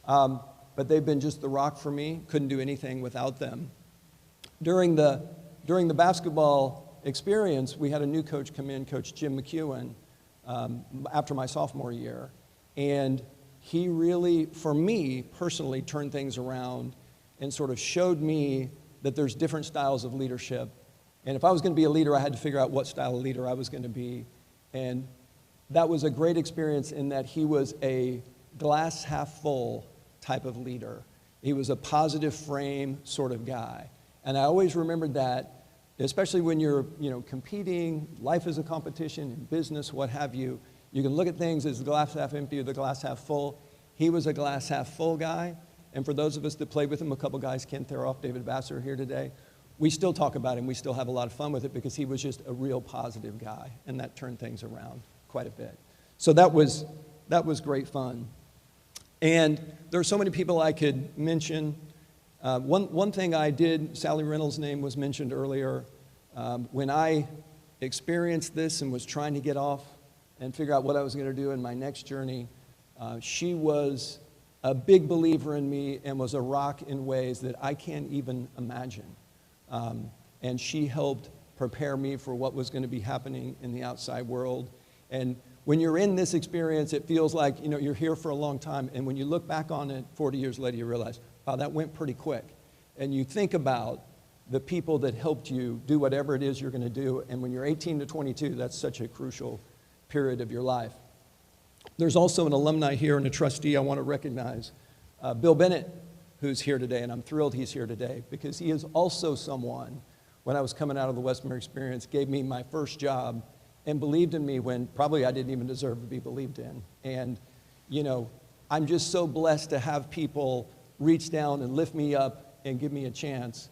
Speaker 18: But they've been just the rock for me. Couldn't do anything without them. During the basketball experience, we had a new coach come in, Coach Jim McEwen, after my sophomore year. And he really, for me personally, turned things around and sort of showed me that there's different styles of leadership. And if I was going to be a leader, I had to figure out what style of leader I was going to be. And that was a great experience in that he was a glass half full type of leader. He was a positive frame sort of guy. And I always remembered that, especially when you're competing, life is a competition, in business, what have you. You can look at things as the glass half empty or the glass half full. He was a glass half full guy. And for those of us that played with him, a couple guys, Ken Theroff, David Vassar here today, we still talk about him. We still have a lot of fun with it because he was just a real positive guy, and that turned things around quite a bit. So that was great fun. And there are so many people I could mention. One thing I did, Sally Reynolds' name was mentioned earlier. When I experienced this and was trying to get off and figure out what I was going to do in my next journey, she was a big believer in me and was a rock in ways that I can't even imagine. And she helped prepare me for what was going to be happening in the outside world. And when you're in this experience, it feels like you're here for a long time. And when you look back on it 40 years later, you realize, wow, that went pretty quick. And you think about the people that helped you do whatever it is you're going to do. And when you're 18 to 22, that's such a crucial period of your life. There's also an alumni here and a trustee I want to recognize, Bill Bennett, who's here today, and I'm thrilled he's here today because he is also someone, when I was coming out of the Westminster experience, gave me my first job and believed in me when probably I didn't even deserve to be believed in. And, I'm just so blessed to have people reach down and lift me up and give me a chance.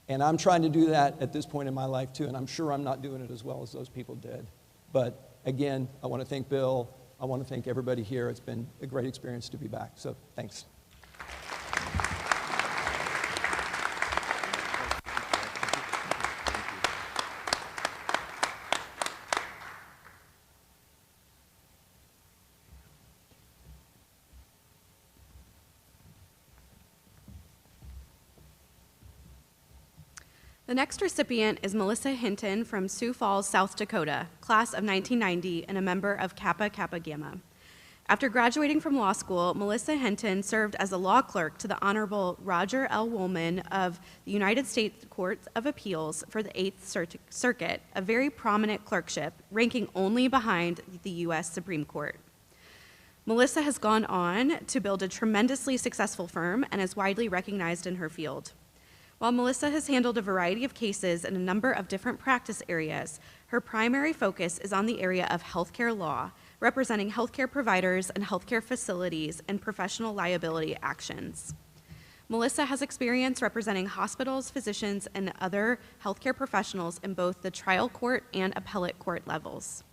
Speaker 18: And I'm trying to do that at this point in my life too, and I'm sure I'm not doing it as well as those people did. But again, I want to thank Bill. I want to thank everybody here. It's been a great experience to be back. So thanks.
Speaker 8: The next recipient is Melissa Hinton from Sioux Falls, South Dakota, class of 1990 and a member of Kappa Kappa Gamma. After graduating from law school, Melissa Hinton served as a law clerk to the Honorable Roger L. Woolman of the United States Court of Appeals for the 8th Circuit, a very prominent clerkship, ranking only behind the U.S. Supreme Court. Melissa has gone on to build a tremendously successful firm and is widely recognized in her field. While Melissa has handled a variety of cases in a number of different practice areas, her primary focus is on the area of healthcare law, representing healthcare providers and healthcare facilities in professional liability actions. Melissa has experience representing hospitals, physicians, and other healthcare professionals in both the trial court and appellate court levels.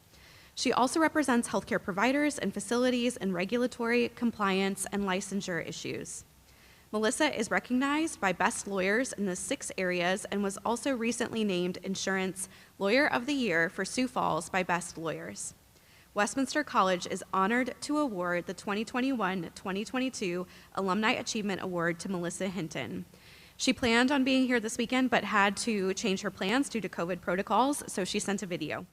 Speaker 8: She also represents healthcare providers and facilities in regulatory, compliance, and licensure issues. Melissa is recognized by Best Lawyers in the 6 areas and was also recently named Insurance Lawyer of the Year for Sioux Falls by Best Lawyers. Westminster College is honored to award the 2021-2022 Alumni Achievement Award to Melissa Hinton. She planned on being here this weekend but had to change her plans due to COVID protocols, so she sent a video.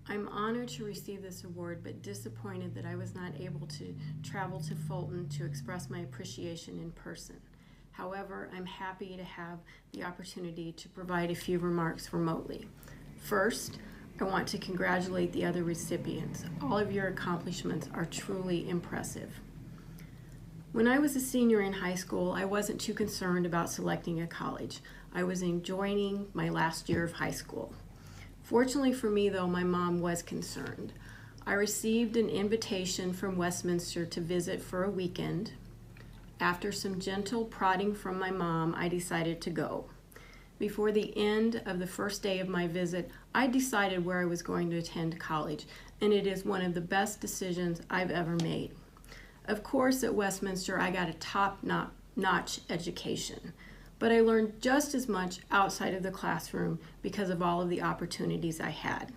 Speaker 19: I'm honored to receive this award, but disappointed that I was not able to travel to Fulton to express my appreciation in person. However, I'm happy to have the opportunity to provide a few remarks remotely. First, I want to congratulate the other recipients. All of your accomplishments are truly impressive. When I was a senior in high school, I wasn't too concerned about selecting a college. I was enjoying my last year of high school. Fortunately for me, though, my mom was concerned. I received an invitation from Westminster to visit for a weekend. After some gentle prodding from my mom, I decided to go. Before the end of the first day of my visit, I decided where I was going to attend college, and it is one of the best decisions I've ever made. Of course, at Westminster, I got a top-notch education. But I learned just as much outside of the classroom because of all of the opportunities I had.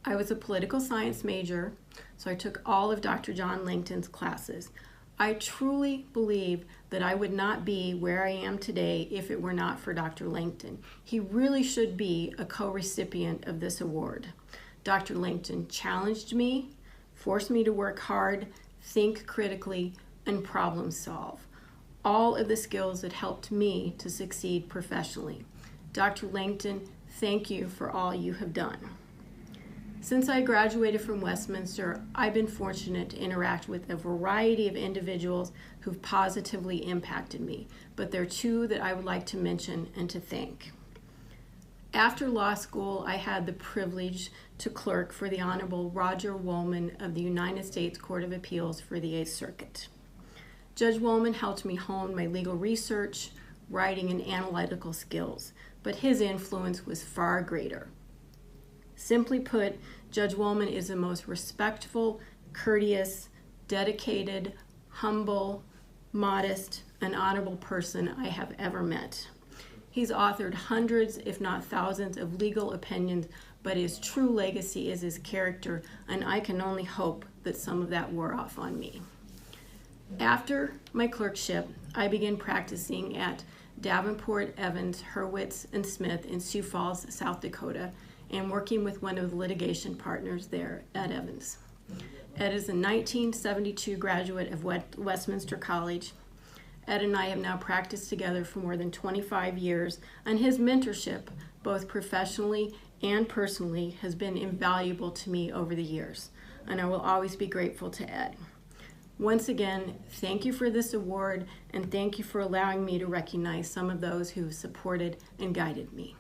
Speaker 19: I was a political science major, so I took all of Dr. John Langton's classes. I truly believe that I would not be where I am today if it were not for Dr. Langton. He really should be a co-recipient of this award. Dr. Langton challenged me, forced me to work hard, think critically, and problem solve. All of the skills that helped me to succeed professionally. Dr. Langton, thank you for all you have done. Since I graduated from Westminster, I've been fortunate to interact with a variety of individuals who've positively impacted me, but there are two that I would like to mention and to thank. After law school, I had the privilege to clerk for the Honorable Roger Woolman of the United States Court of Appeals for the Eighth Circuit. Judge Woolman helped me hone my legal research, writing, and analytical skills, but his influence was far greater. Simply put, Judge Woolman is the most respectful, courteous, dedicated, humble, modest, and honorable person I have ever met. He's authored hundreds, if not thousands, of legal opinions, but his true legacy is his character, and I can only hope that some of that wore off on me. After my clerkship, I began practicing at Davenport, Evans, Hurwitz, and Smith in Sioux Falls, South Dakota, and working with one of the litigation partners there, Ed Evans. Ed is a 1972 graduate of Westminster College. Ed and I have now practiced together for more than 25 years, and his mentorship, both professionally and personally, has been invaluable to me over the years, and I will always be grateful to Ed. Once again, thank you for this award, and thank you for allowing me to recognize some of those who have supported and guided me.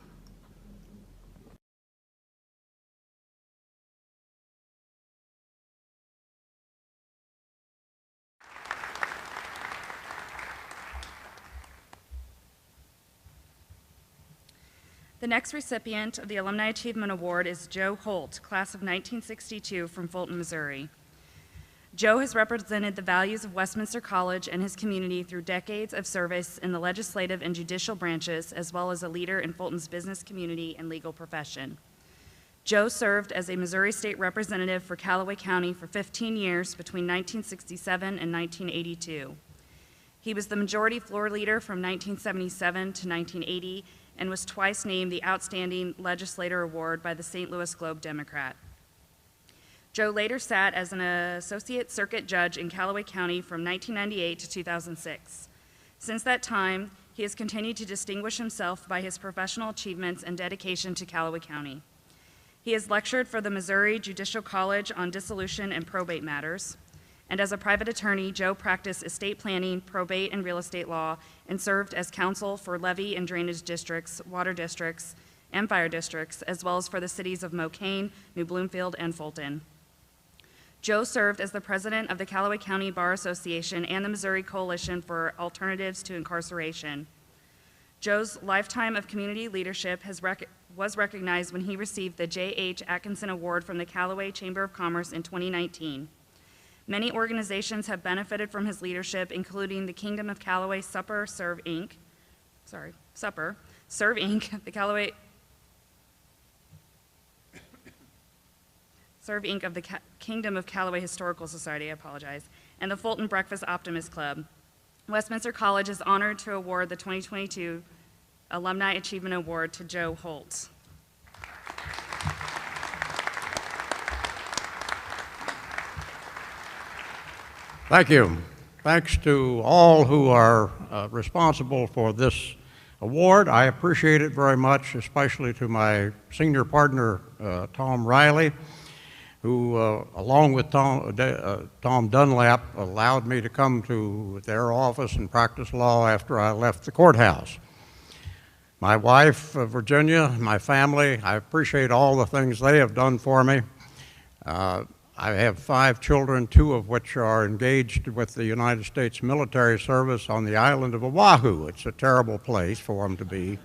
Speaker 4: The next recipient of the Alumni Achievement Award is Joe Holt, class of 1962 from Fulton, Missouri. Joe has represented the values of Westminster College and his community through decades of service in the legislative and judicial branches, as well as a leader in Fulton's business community and legal profession. Joe served as a Missouri State Representative for Callaway County for 15 years between 1967 and 1982. He was the majority floor leader from 1977 to 1980 and was twice named the Outstanding Legislator Award by the St. Louis Globe Democrat. Joe later sat as an associate circuit judge in Callaway County from 1998 to 2006. Since that time, he has continued to distinguish himself by his professional achievements and dedication to Callaway County. He has lectured for the Missouri Judicial College on dissolution and probate matters. And as a private attorney, Joe practiced estate planning, probate, and real estate law, and served as counsel for levee and drainage districts, water districts, and fire districts, as well as for the cities of Mocaine, New Bloomfield, and Fulton. Joe served as the president of the Callaway County Bar Association and the Missouri Coalition for Alternatives to Incarceration. Joe's lifetime of community leadership was recognized when he received the J.H. Atkinson Award from the Callaway Chamber of Commerce in 2019. Many organizations have benefited from his leadership, including the Kingdom of Callaway Serve Inc., the Callaway Serve Inc. of the Kingdom of Callaway Historical Society, and the Fulton Breakfast Optimist Club. Westminster College is honored to award the 2022 Alumni Achievement Award to Joe Holt.
Speaker 20: Thank you. Thanks to all who are responsible for this award. I appreciate it very much, especially to my senior partner, Tom Riley, who, along with Tom Dunlap, allowed me to come to their office and practice law after I left the courthouse. My wife, Virginia, my family, I appreciate all the things they have done for me. I have 5 children, 2 of which are engaged with the United States military service on the island of Oahu. It's a terrible place for them to be.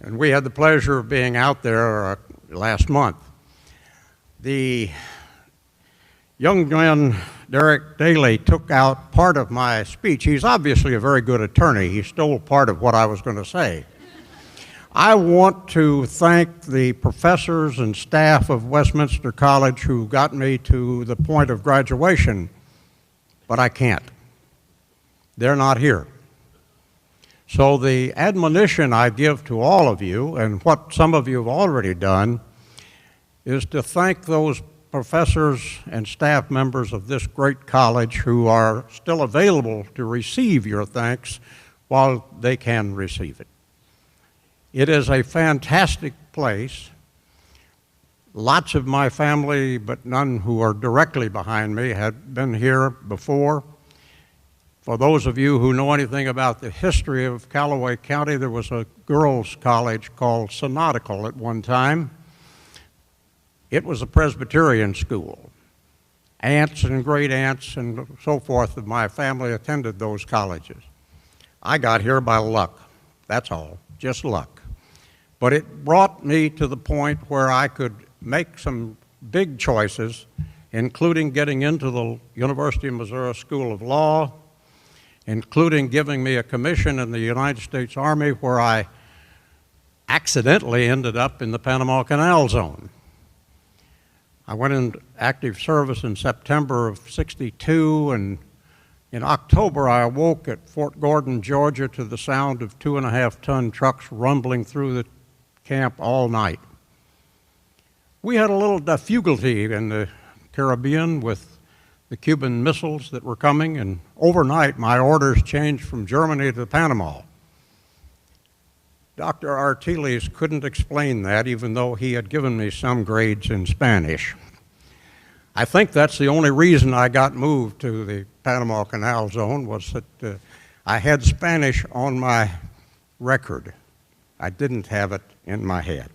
Speaker 20: And we had the pleasure of being out there last month. The young men Derrick Daly took out part of my speech. He's obviously a very good attorney. He stole part of what I was going to say. I want to thank the professors and staff of Westminster College who got me to the point of graduation, but I can't. They're not here. So the admonition I give to all of you, and what some of you have already done, is to thank those professors and staff members of this great college who are still available to receive your thanks while they can receive it. It is a fantastic place. Lots of my family, but none who are directly behind me, had been here before. For those of you who know anything about the history of Callaway County, there was a girls' college called Synodical at one time. It was a Presbyterian school. Aunts and great-aunts and so forth of my family attended those colleges. I got here by luck. That's all, just luck. But it brought me to the point where I could make some big choices, including getting into the University of Missouri School of Law, including giving me a commission in the United States Army where I accidentally ended up in the Panama Canal Zone. I went into active service in September of '62, and in October I awoke at Fort Gordon, Georgia to the sound of 2.5-ton trucks rumbling through the camp all night. We had a little difficulty in the Caribbean with the Cuban missiles that were coming, and overnight my orders changed from Germany to Panama. Dr. Artiles couldn't explain that, even though he had given me some grades in Spanish. I think that's the only reason I got moved to the Panama Canal Zone, was that I had Spanish on my record. I didn't have it in my head.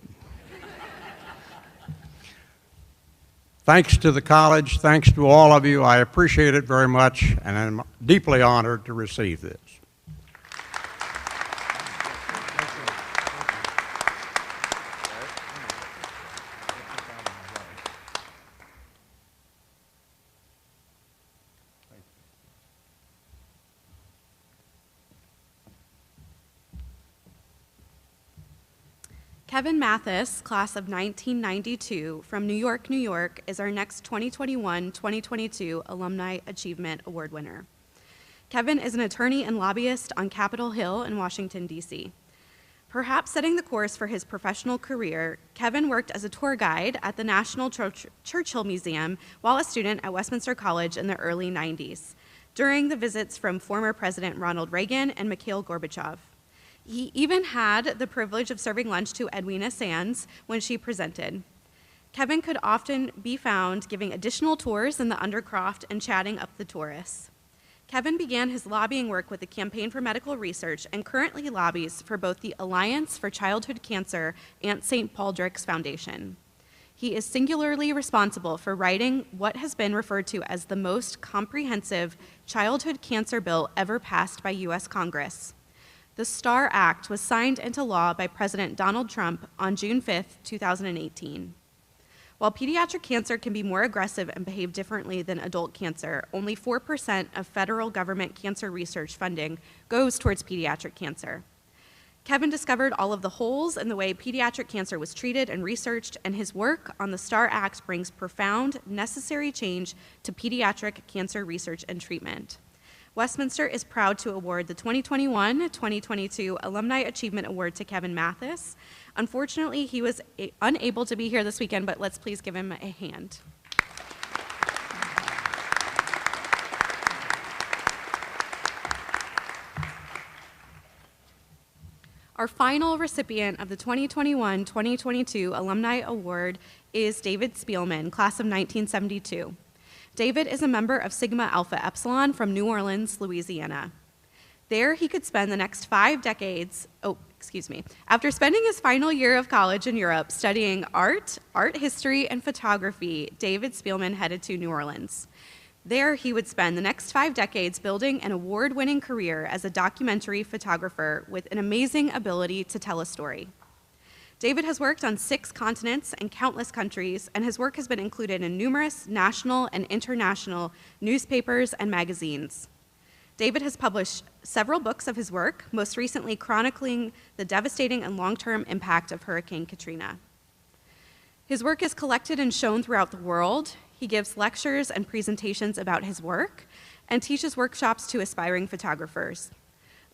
Speaker 20: Thanks to the college, thanks to all of you. I appreciate it very much, and I'm deeply honored to receive this.
Speaker 8: Kevin Mathis, class of 1992, from New York, New York, is our next 2021-2022 Alumni Achievement Award winner. Kevin is an attorney and lobbyist on Capitol Hill in Washington, D.C. Perhaps setting the course for his professional career, Kevin worked as a tour guide at the National Churchill Museum while a student at Westminster College in the early 90s, during the visits from former President Ronald Reagan and Mikhail Gorbachev. He even had the privilege of serving lunch to Edwina Sands when she presented. Kevin could often be found giving additional tours in the Undercroft and chatting up the tourists. Kevin began his lobbying work with the Campaign for Medical Research and currently lobbies for both the Alliance for Childhood Cancer and St. Paul Drix Foundation. He is singularly responsible for writing what has been referred to as the most comprehensive childhood cancer bill ever passed by U.S. Congress. The STAR Act was signed into law by President Donald Trump on June 5, 2018. While pediatric cancer can be more aggressive and behave differently than adult cancer, only 4% of federal government cancer research funding goes towards pediatric cancer. Kevin discovered all of the holes in the way pediatric cancer was treated and researched, and his work on the STAR Act brings profound, necessary change to pediatric cancer research and treatment. Westminster is proud to award the 2021-2022 Alumni Achievement Award to Kevin Mathis. Unfortunately, he was unable to be here this weekend, but let's please give him a hand. Our final recipient of the 2021-2022 Alumni Award is David Spielman, class of 1972. David is a member of Sigma Alpha Epsilon from New Orleans, Louisiana. There, he could spend the next 5 decades, after spending his final year of college in Europe studying art history, and photography, David Spielman headed to New Orleans. There, he would spend the next 5 decades building an award-winning career as a documentary photographer with an amazing ability to tell a story. David has worked on 6 continents and countless countries, and his work has been included in numerous national and international newspapers and magazines. David has published several books of his work, most recently chronicling the devastating and long-term impact of Hurricane Katrina. His work is collected and shown throughout the world. He gives lectures and presentations about his work and teaches workshops to aspiring photographers.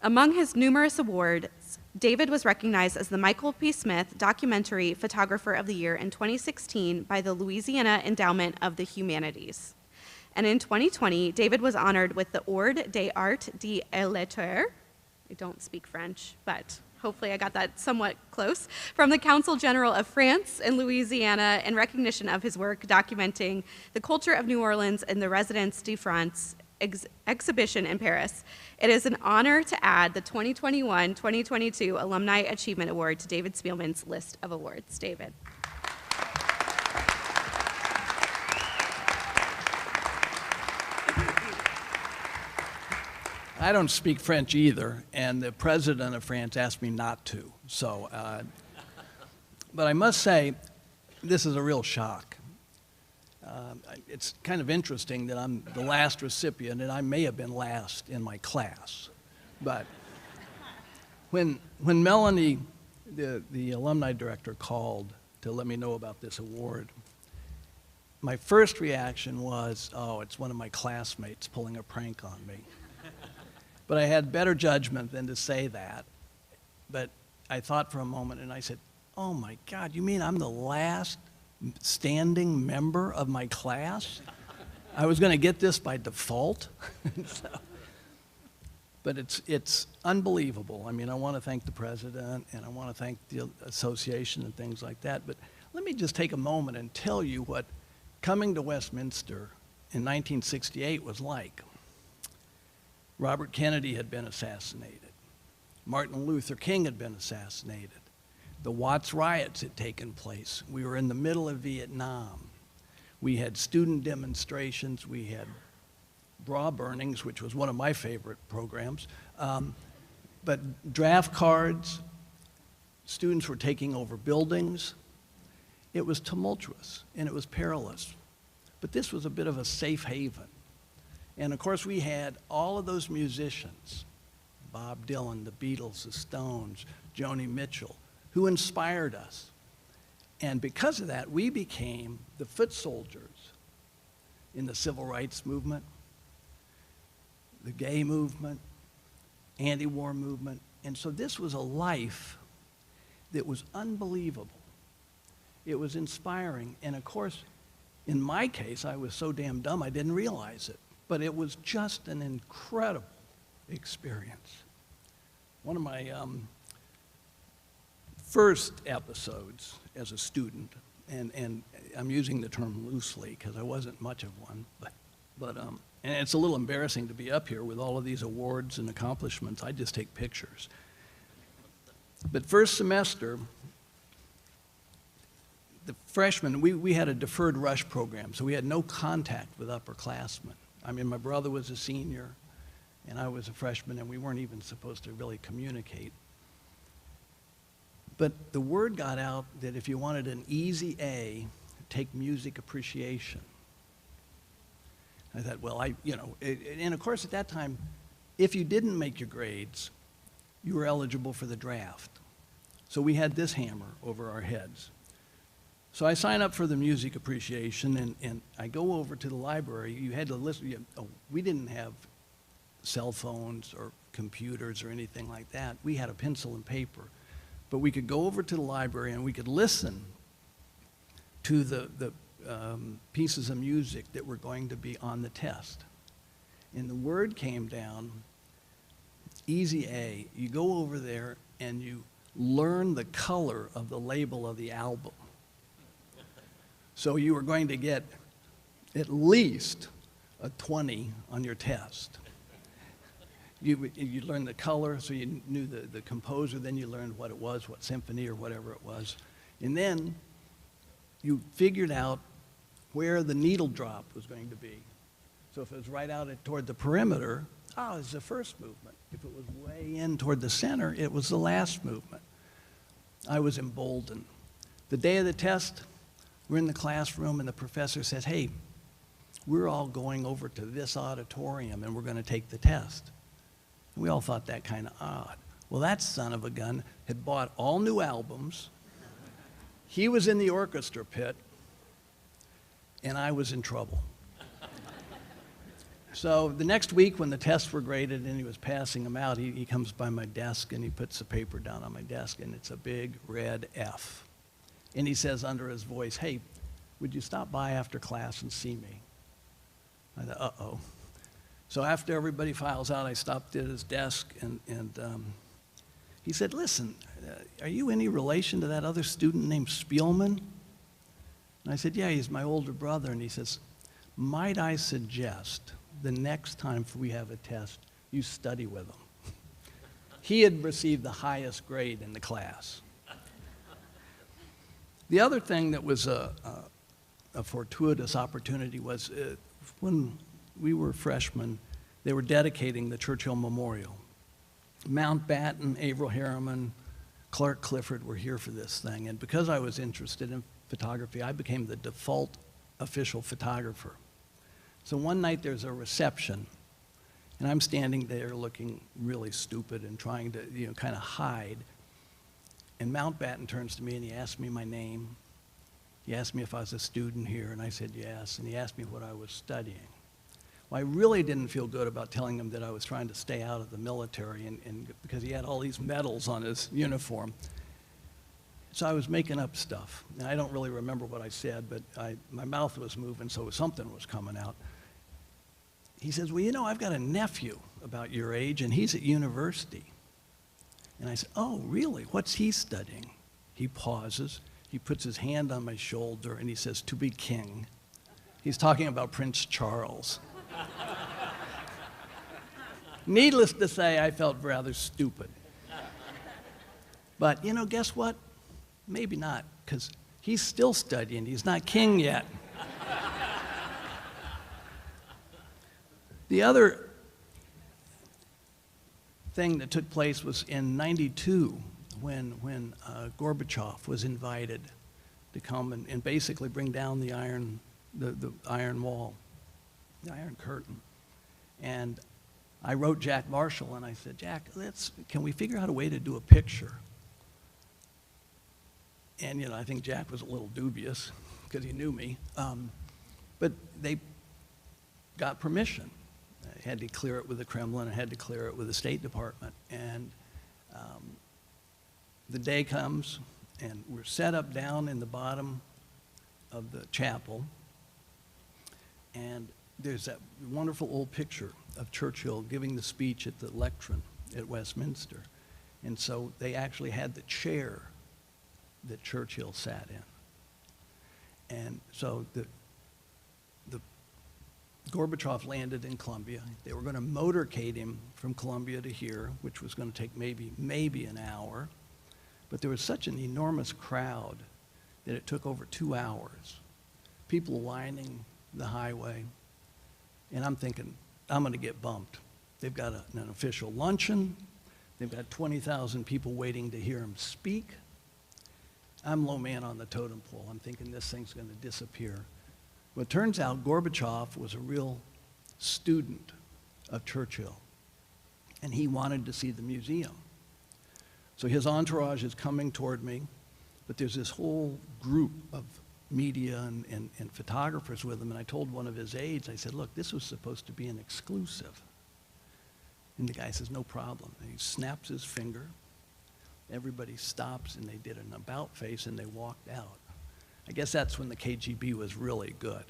Speaker 8: Among his numerous awards, David was recognized as the Michael P. Smith Documentary Photographer of the Year in 2016 by the Louisiana Endowment of the Humanities. And in 2020, David was honored with the Ordre des Arts et Lettres. I don't speak French, but hopefully I got that somewhat close, from the Council General of France and Louisiana in recognition of his work documenting the culture of New Orleans in the Résidence de France exhibition in Paris. It is an honor to add the 2021-2022 Alumni Achievement Award to David Spielman's list of awards. David.
Speaker 21: I don't speak French either, and the president of France asked me not to. So, but I must say, this is a real shock. It's kind of interesting that I'm the last recipient, and I may have been last in my class. But when Melanie, the alumni director, called to let me know about this award, my first reaction was, oh, it's one of my classmates pulling a prank on me. But I had better judgment than to say that. But I thought for a moment, and I said, oh my God, you mean I'm the last standing member of my class? I was going to get this by default. So, but it's unbelievable. I mean, I want to thank the president, and I want to thank the association and things like that. But let me just take a moment and tell you what coming to Westminster in 1968 was like. Robert Kennedy had been assassinated. Martin Luther King had been assassinated. The Watts riots had taken place. We were in the middle of Vietnam. We had student demonstrations. We had bra burnings, which was one of my favorite programs. But draft cards, students were taking over buildings. It was tumultuous and it was perilous. But this was a bit of a safe haven. And of course, we had all of those musicians, Bob Dylan, the Beatles, the Stones, Joni Mitchell, who inspired us. And because of that, we became the foot soldiers in the civil rights movement, the gay movement, anti-war movement. And so this was a life that was unbelievable. It was inspiring. And of course, in my case, I was so damn dumb I didn't realize it. But it was just an incredible experience. One of my first episodes as a student, and I'm using the term loosely because I wasn't much of one, but and it's a little embarrassing to be up here with all of these awards and accomplishments. I just take pictures. But first semester, the freshmen, we had a deferred rush program, so we had no contact with upperclassmen. I mean, my brother was a senior, and I was a freshman, and we weren't even supposed to really communicate. But the word got out that if you wanted an easy A, take music appreciation. I thought, well, and of course at that time, if you didn't make your grades, you were eligible for the draft. So we had this hammer over our heads. So I sign up for the music appreciation, and I go over to the library. You had to listen. We didn't have cell phones or computers or anything like that. We had a pencil and paper. But we could go over to the library, and we could listen to the pieces of music that were going to be on the test. And the word came down, easy A. You go over there, and you learn the color of the label of the album. So you were going to get at least a 20 on your test. You learned the color, so you knew the composer, then you learned what it was, what symphony or whatever it was. And then you figured out where the needle drop was going to be. So if it was right out toward the perimeter, oh, it was the first movement. If it was way in toward the center, it was the last movement. I was emboldened. The day of the test, we're in the classroom and the professor says, hey, we're all going over to this auditorium and we're going to take the test. We all thought that kind of odd. Well, that son of a gun had bought all new albums. He was in the orchestra pit, and I was in trouble. So the next week when the tests were graded and he was passing them out, he comes by my desk and he puts the paper down on my desk and it's a big red F. And he says under his voice, hey, would you stop by after class and see me? I thought, uh-oh. So after everybody files out, I stopped at his desk and he said, listen, are you any relation to that other student named Spielman? And I said, yeah, he's my older brother. And he says, might I suggest the next time we have a test, you study with him. He had received the highest grade in the class. The other thing that was a fortuitous opportunity was when we were freshmen, they were dedicating the Churchill Memorial. Mountbatten, Averill Harriman, Clark Clifford were here for this thing. And because I was interested in photography, I became the default official photographer. So one night there's a reception, and I'm standing there looking really stupid and trying to, kind of hide. And Mountbatten turns to me and he asked me my name. He asked me if I was a student here, and I said yes. And he asked me what I was studying. Well, I really didn't feel good about telling him that I was trying to stay out of the military, and because he had all these medals on his uniform. So I was making up stuff. And I don't really remember what I said, but my mouth was moving, so something was coming out. He says, well, I've got a nephew about your age, and he's at university. And I said, oh, really? What's he studying? He pauses. He puts his hand on my shoulder, and he says, to be king. He's talking about Prince Charles. Needless to say, I felt rather stupid. But, guess what? Maybe not, because he's still studying. He's not king yet. The other thing that took place was in '92 when Gorbachev was invited to come and basically bring down the iron wall, the Iron Curtain. And I wrote Jack Marshall and I said, Jack, can we figure out a way to do a picture? And I think Jack was a little dubious because he knew me. But they got permission. I had to clear it with the Kremlin. I had to clear it with the State Department. And the day comes, and we're set up down in the bottom of the chapel. And there's that wonderful old picture of Churchill giving the speech at the lectern at Westminster. And so they actually had the chair that Churchill sat in. And so the Gorbachev landed in Columbia. They were going to motorcade him from Columbia to here, which was going to take maybe an hour. But there was such an enormous crowd that it took over 2 hours. People lining the highway. And I'm thinking, I'm going to get bumped. They've got an official luncheon. They've got 20,000 people waiting to hear him speak. I'm low man on the totem pole. I'm thinking this thing's going to disappear. Well, it turns out Gorbachev was a real student of Churchill, and he wanted to see the museum. So his entourage is coming toward me, but there's this whole group of media and photographers with him, and I told one of his aides, I said, look, this was supposed to be an exclusive. And the guy says, no problem. And he snaps his finger. Everybody stops, and they did an about face, and they walked out. I guess that's when the KGB was really good.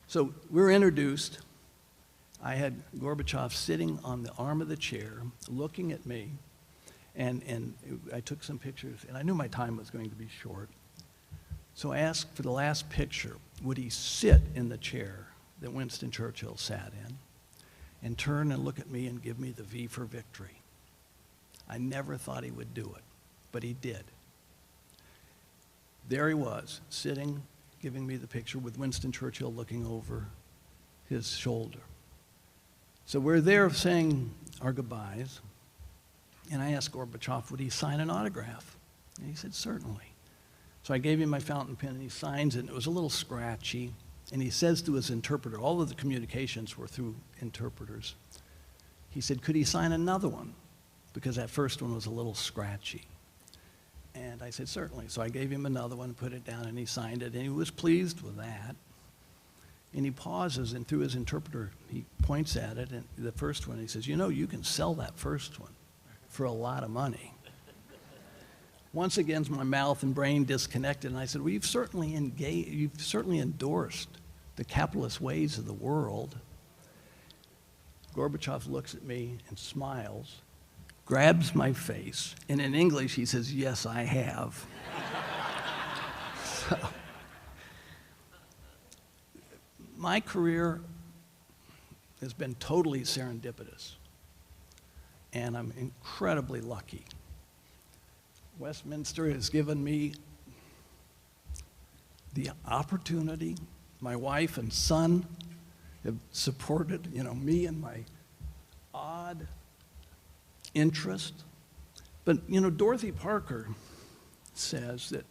Speaker 21: So we're introduced. I had Gorbachev sitting on the arm of the chair, looking at me, and I took some pictures, and I knew my time was going to be short. So I asked for the last picture, would he sit in the chair that Winston Churchill sat in and turn and look at me and give me the V for victory? I never thought he would do it, but he did. There he was, sitting, giving me the picture with Winston Churchill looking over his shoulder. So we're there saying our goodbyes, And I asked Gorbachev, would he sign an autograph? And he said, certainly. So I gave him my fountain pen, and he signs it, and it was a little scratchy. And he says to his interpreter, all of the communications were through interpreters. He said, could he sign another one? Because that first one was a little scratchy. And I said, certainly. So I gave him another one, put it down, and he signed it, and he was pleased with that. And he pauses, and through his interpreter, he points at it, and the first one, he says, you know, you can sell that first one for a lot of money. Once again, my mouth and brain disconnected, and I said, well, you've certainly endorsed the capitalist ways of the world. Gorbachev looks at me and smiles, grabs my face, and in English, he says, yes, I have. So, my career has been totally serendipitous, and I'm incredibly lucky. Westminster has given me the opportunity. My wife and son have supported, me and my odd interest. But, Dorothy Parker says that,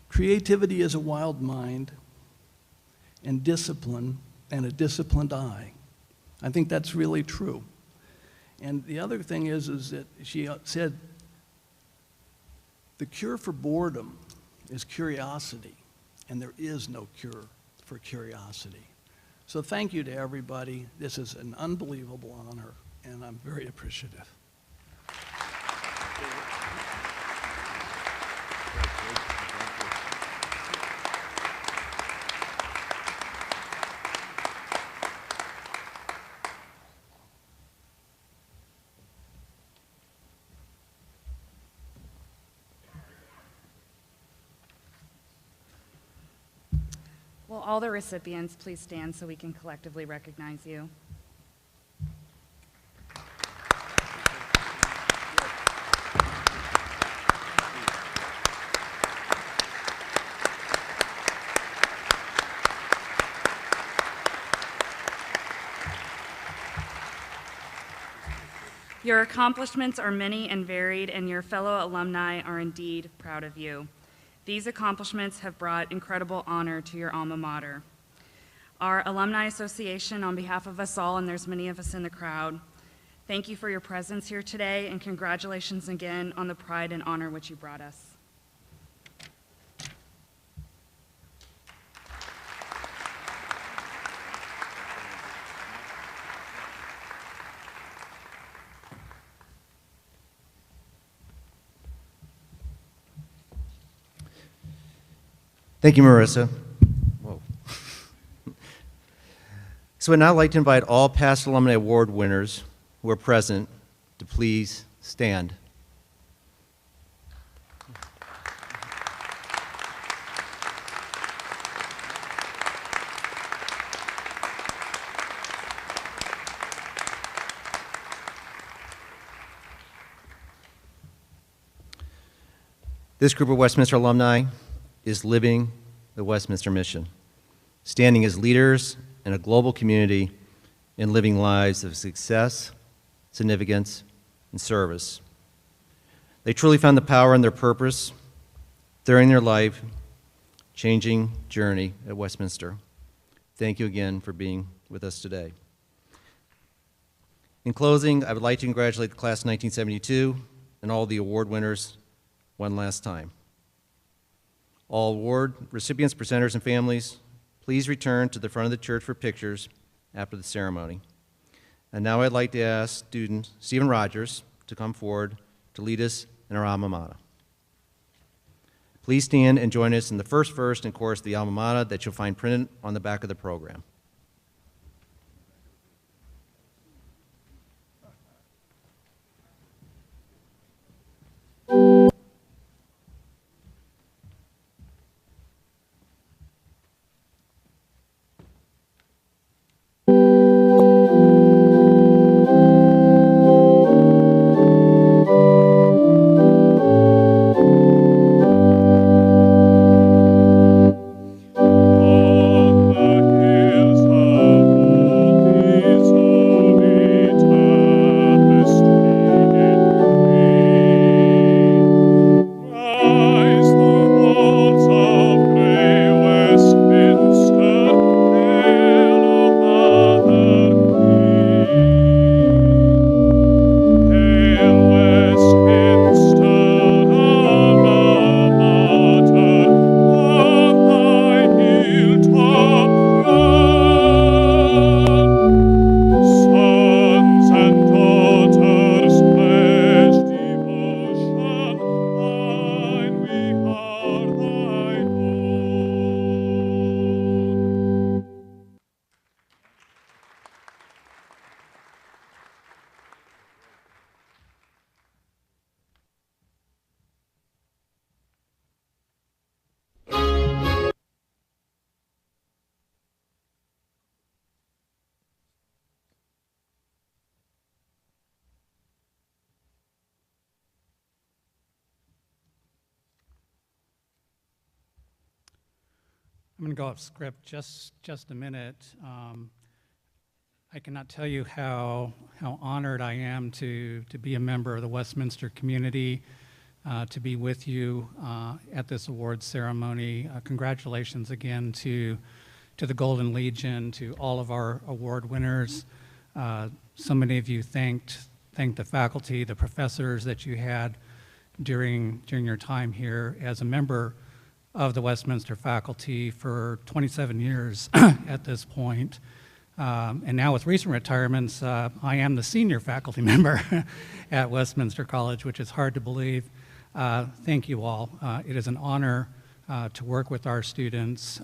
Speaker 21: creativity is a wild mind and discipline and a disciplined eye. I think that's really true. And the other thing is that she said, the cure for boredom is curiosity, and there is no cure for curiosity. So thank you to everybody. This is an unbelievable honor, and I'm very appreciative.
Speaker 4: Will all the recipients please stand so we can collectively recognize you? Your accomplishments are many and varied, and your fellow alumni are indeed proud of you. These accomplishments have brought incredible honor to your alma mater. Our Alumni Association, on behalf of us all, and there's many of us in the crowd, thank you for your presence here today, and congratulations again on the pride and honor which you brought us.
Speaker 2: Thank you, Marissa. Whoa. So I'd now like to invite all past Alumni Award winners who are present to please stand. This group of Westminster alumni is living the Westminster mission, standing as leaders in a global community and living lives of success, significance, and service. They truly found the power in their purpose during their life-changing journey at Westminster. Thank you again for being with us today. In closing, I would like to congratulate the class of 1972 and all the award winners one last time. All award recipients, presenters, and families, please return to the front of the church for pictures after the ceremony. And now I'd like to ask student Stephen Rogers to come forward to lead us in our alma mater. Please stand and join us in the first verse and chorus of the alma mater that you'll find printed on the back of the program.
Speaker 1: Hills I'm going to go off script just a minute. I cannot tell you how honored I am to be a member of the Westminster community, to be with you at this awards ceremony. Congratulations again to the Golden Legion, to all of our award winners. So many of you thanked the faculty, the professors that you had during your time here as a member of the Westminster faculty for 27 years at this point. And now with recent retirements, I am the senior faculty member at Westminster College, which is hard to believe. Thank you all. It is an honor to work with our students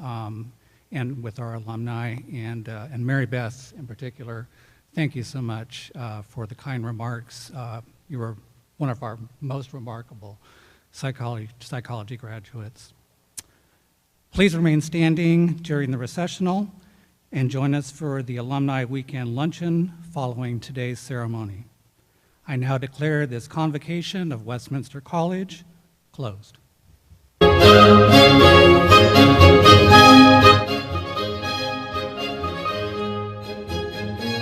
Speaker 1: and with our alumni, and Mary Beth in particular. Thank you so much for the kind remarks. You were one of our most remarkable psychology graduates. Please remain standing during the recessional and join us for the Alumni Weekend luncheon following today's ceremony. I now declare this convocation of Westminster College closed.